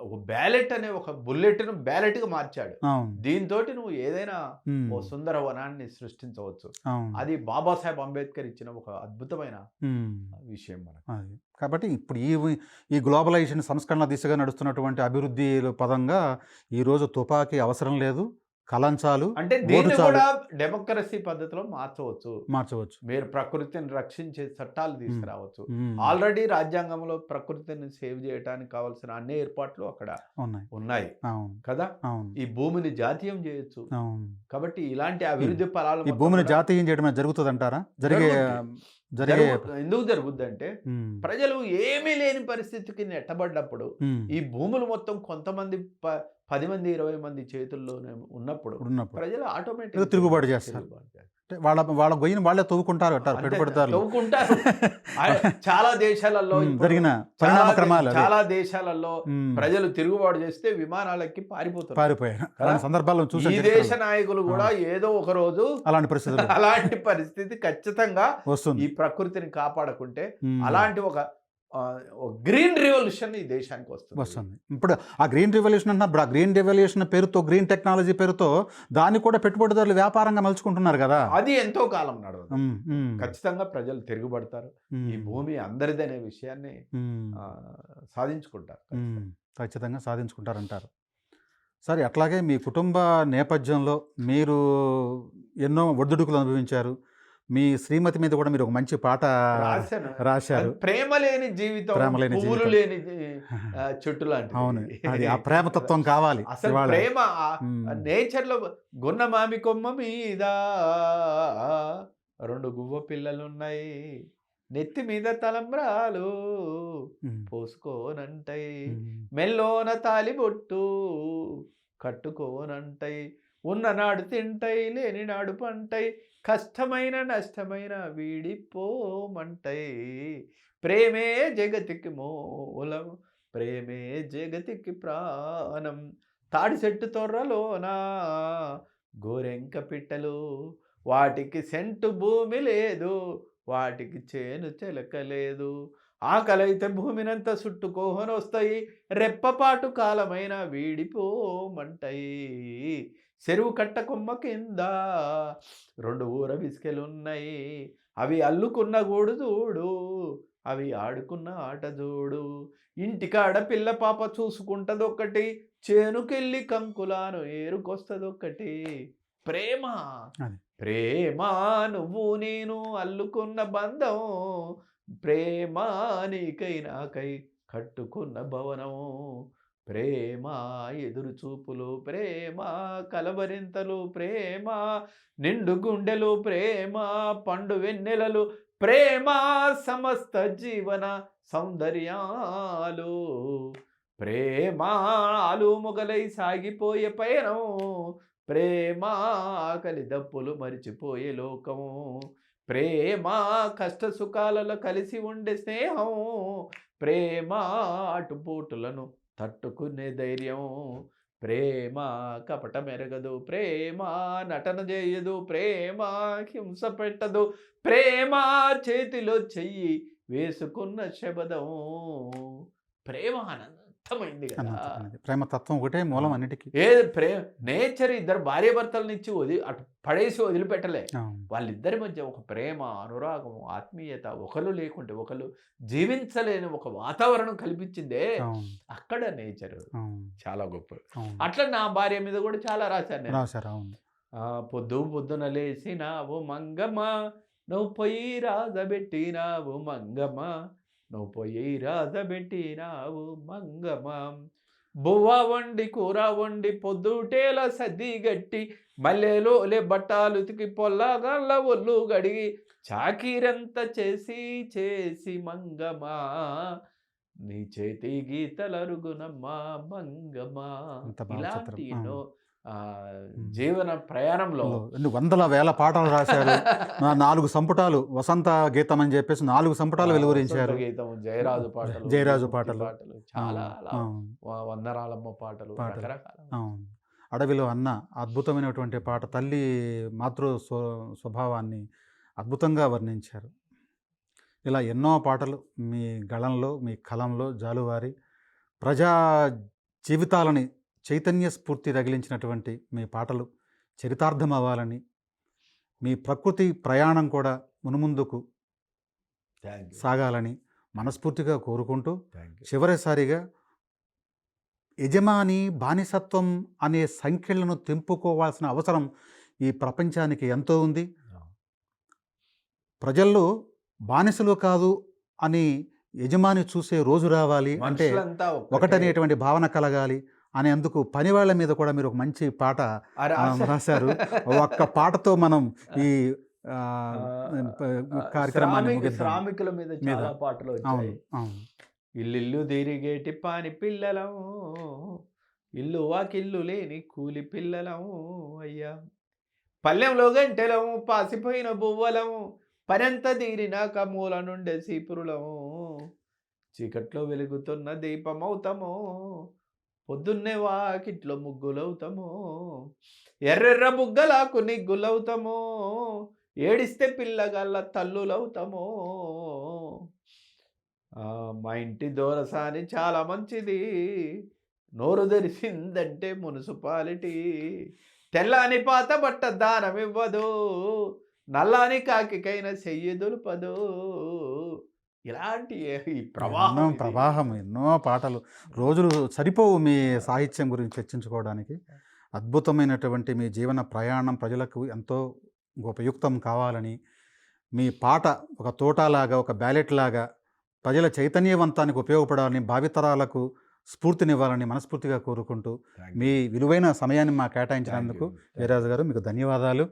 ఒక బ్యాలెట్ అనే ఒక బుల్లెట్ ను బ్యాలెట్ గా మార్చాడు. దీంతో నువ్వు ఏదైనా ఓ సుందర వనాన్ని సృష్టించవచ్చు. అది బాబాసాహెబ్ అంబేద్కర్ ఇచ్చిన ఒక అద్భుతమైన విషయం మనకు. కాబట్టి ఇప్పుడు ఈ గ్లోబలైజేషన్ సంస్కరణ దిశగా నడుస్తున్నటువంటి అభివృద్ధి పదంగా ఈరోజు తుపాకీ అవసరం లేదు, కలంచాలు అంటే దీన్ని కూడా డెమోక్రసీ పద్ధతిలో మార్చవచ్చు. మీరు ప్రకృతిని రక్షించే చట్టాలు తీసుకురావచ్చు. ఆల్రెడీ రాజ్యాంగంలో ప్రకృతిని సేవ్ చేయడానికి కావాల్సిన అన్ని ఏర్పాట్లు అక్కడ ఉన్నాయి కదా. ఈ భూమిని జాతీయం చేయొచ్చు. కాబట్టి ఇలాంటి అభివృద్ధి ఫలాలు ఈ భూమిని జాతీయం చేయడం జరుగుతుంది అంటారా? ఎందుకు జరుగుద్ది అంటే ప్రజలు ఏమీ లేని పరిస్థితికి నెట్టబడ్డప్పుడు ఈ భూములు మొత్తం కొంతమంది 10 మంది 20 మంది చేతుల్లోనే ఉన్నప్పుడు ప్రజలు ఆటోమేటిక్ తిరుగుబాటు చేస్తారు. వాళ్ళ గొయ్యిని వాళ్ళే తవ్వుకుంటారు అంటారు, పెట్టుబడిదారులు. చాలా దేశాలలో జరిగిన పరిణామ క్రమాలు, చాలా దేశాలలో ప్రజలు తిరుగుబాటు చేస్తే విమానాలకి పారిపోయారు సందర్భాలను చూసి ఈ దేశ నాయకులు కూడా ఏదో ఒక రోజు అలాంటి పరిస్థితి ఖచ్చితంగా వస్తుంది. ఈ ప్రకృతిని కాపాడకుంటే అలాంటి ఒక గ్రీన్ రివల్యూషన్ ఈ దేశానికి వస్తుంది. ఇప్పుడు ఆ గ్రీన్ రివల్యూషన్ అన్నప్పుడు ఆ గ్రీన్ రివల్యూషన్ పేరుతో, గ్రీన్ టెక్నాలజీ పేరుతో దాన్ని కూడా పెట్టుబడిదారులు వ్యాపారంగా మలుచుకుంటున్నారు కదా. అది ఎంతో కాలం నడవదు. ఖచ్చితంగా ప్రజలు తిరుగుబడతారు. ఈ భూమి అందరిదనే విషయాన్ని సాధించుకుంటారు. ఖచ్చితంగా సాధించుకుంటారంటారు. సరే, అట్లాగే మీ కుటుంబ నేపథ్యంలో మీరు ఎన్నో ఒడిదుడుకులు అనుభవించారు. మీ శ్రీమతి మీద కూడా మీరు ఒక మంచి పాట రాశారు, ప్రేమ లేని జీవితం, పువ్వులు లేని చెట్టు లాంటిది. అవును, అది ఆ ప్రేమతత్వం కావాలి. అసలు ప్రేమ నేచర్ లో గున్న మామి కొమ్మ మీద 2 గువ్వ పిల్లలున్నాయి, నెత్తి మీద తలంబ్రాలు పోసుకోనంటాయి, మెల్లోన తాలిబొట్టు కట్టుకోనంటై, ఉన్ననాడు తింటై లేని నాడు పంటై, కష్టమైన నష్టమైన వీడిపోమంటై, ప్రేమే జగతికి మూలం, ప్రేమే జగతికి ప్రాణం, తాడి చెట్టు తొర్రలోన గోరెంక పిట్టలు, వాటికి సెంటు భూమి లేదు, వాటికి చేను చెలకలేదు, ఆకలైతే భూమినంతా చుట్టుకోహని వస్తాయి, రెప్పపాటు కాలమైన వీడిపోమంటాయి, చెరువు కట్ట కొమ్మ కింద 2 ఊర బిస్కెలున్నాయి, అవి అల్లుకున్న గూడు చూడు, అవి ఆడుకున్న ఆట చూడు, ఇంటికాడ పిల్ల పాప చూసుకుంటదొక్కటి, చేనుకెళ్ళి కంకులాను ఏరుకొస్తదొక్కటి, ప్రేమ అది. ప్రేమ నువ్వు నేను అల్లుకున్న బంధం, ప్రేమ నీకై నాకై కట్టుకున్న భవనం, ప్రేమ ఎదురు చూపులు, ప్రేమ కలవరింతలు, ప్రేమ నిండు గుండెలు, ప్రేమ పండు వెన్నెలలు, ప్రేమ సమస్త జీవన సౌందర్యాలు, ప్రేమ ఆలు మొగలై సాగిపోయే పయనం, ప్రేమ ఆకలి దప్పులు మరిచిపోయే లోకము, ప్రేమ కష్ట సుఖాలలో కలిసి ఉండే స్నేహం, ప్రేమ అటుపోటులను తట్టుకునే ధైర్యం, ప్రేమ కపట మెరగదు, ప్రేమ నటన చేయదు, ప్రేమ హింస పెట్టదు, ప్రేమ చేతిలో చెయ్యి వేసుకున్న శబదం, ప్రేమ అనంతమైంది కదా. అనంతమైనది. ప్రేమ తత్వం ఒకటే మూలం అన్నిటికీ. నేచర్ ఇద్దరు భార్యాభర్తలనిచ్చి అటు పడేసి వదిలిపెట్టలే, అవును. వాళ్ళిద్దరి మధ్య ఒక ప్రేమ, అనురాగము, ఆత్మీయత, ఒకరు లేకుంటే ఒకరు జీవించలేని ఒక వాతావరణం కల్పించిందే, అవును. అక్కడ నేచర్ అవును. చాలా గొప్ప. అవును. అట్లా నా భార్య మీద కూడా చాలా రాశాను నేను. రాశారు. అవును. పొద్దున లేసినావు మంగమ్మ, నువ్వు పొయ్యి రాజబెట్టినావు మంగమ్మ, నువ్వు పొయ్యి రాజబెట్టినావు మంగమ్మ, బువ్వ వండి కూర వండి పొద్దుటేల సద్ది గట్టి, మల్లెలోలే బట్టాలు ఉతికి పొల్లగల్ల ఒళ్ళు గడిగి, చాకిరంత చేసి చేసి మంగమ్మ, నీ చేతి గీతలరుగునమ్మా మంగమ్మ. అంత బాగా ఇలాంటి చిత్రం. ఎన్నో ఉమ్. జీవన ప్రయాణంలో ఎన్ని వందల వేల పాటలు రాశారు. 4 సంపుటాలు వసంత గీతం అని చెప్పేసి 4 సంపుటాలు వెలువరించారు. వసంత గీతం, జయరాజు పాటలు, జయరాజు విముక్తి పాటలు. చాలా అవును. అలా అవును. వందనాలమ్మ పాటలు, పాటలు. రకరకాల. అవును. అడవిలో అన్న అద్భుతమైనటువంటి పాట. తల్లి మాతృ స్వభావాన్ని అద్భుతంగా వర్ణించారు. ఇలా ఎన్నో పాటలు మీ గళంలో, మీ కలంలో జాలువారి ప్రజా జీవితాలని చైతన్య స్ఫూర్తి రగిలించినటువంటి మీ పాటలు చరితార్థం అవ్వాలని, మీ ప్రకృతి ప్రయాణం కూడా మునుముందుకు Thank you. సాగాలని మనస్ఫూర్తిగా కోరుకుంటూ, Thank you. చివరిసారిగా యజమాని బానిసత్వం అనే సంఖ్యలను తెంపుకోవాల్సిన అవసరం ఈ ప్రపంచానికి ఎంతో ఉంది. ప్రజల్లో బానిసలు కాదు అని యజమాని చూసే రోజు రావాలి అంటే మనుషులంతా ఒక్కటే. ఒకటనేటువంటి భావన కలగాలి అనేందుకు పనివాళ్ల మీద కూడా మీరు ఒక మంచి పాట రాశారు. ఒక్క పాటతో మనం ఈ కార్యక్రమాన్ని ముగిద్దాం. శ్రామికుల మీద చాలా పాటలు వచ్చాయి. అవును, అవును. ఇల్లు తిరిగేటి పాని పిల్లలం, ఇల్లు వాకిల్లు లేని కూలి పిల్లలం అయ్యా, పల్లెంలో గంటెలం పాసిపోయిన బువ్వలం, పనంత తీరినాక మూల నుండే సీపురులం, చీకట్లో వెలుగుతున్న దీపమవుతాము, పొద్దున్నే వాకిట్లో ముగ్గులవుతాము, ఎర్రెర్ర బుగ్గలాకు నిగ్గులవుతాము, ఏడిస్తే పిల్లగల్ల తల్లులవుతాము, మా ఇంటి దోరసాని చాలా మంచిది, నోరు తెరిసిందంటే మున్సిపాలిటీ, తెల్లాని పాత బట్ట దానం ఇవ్వదు, నల్లాని కాకికైనా చెయ్యి దులుపదు. ఇలాంటి ఈ ప్రవాహం ఎన్నో పాటలు, రోజులు సరిపోవు మీ సాహిత్యం గురించి చర్చించుకోవడానికి. అద్భుతమైనటువంటి మీ జీవన ప్రయాణం ప్రజలకు ఎంతో ఉపయుక్తం కావాలని, మీ పాట ఒక తోటలాగా, ఒక బ్యాలెట్ లాగా ప్రజల చైతన్యవంతానికి ఉపయోగపడాలని, భావితరాలకు స్ఫూర్తినివ్వాలని మనస్ఫూర్తిగా కోరుకుంటూ, మీ విలువైన సమయాన్ని మాకు కేటాయించినందుకు జయరాజు గారు మీకు ధన్యవాదాలు.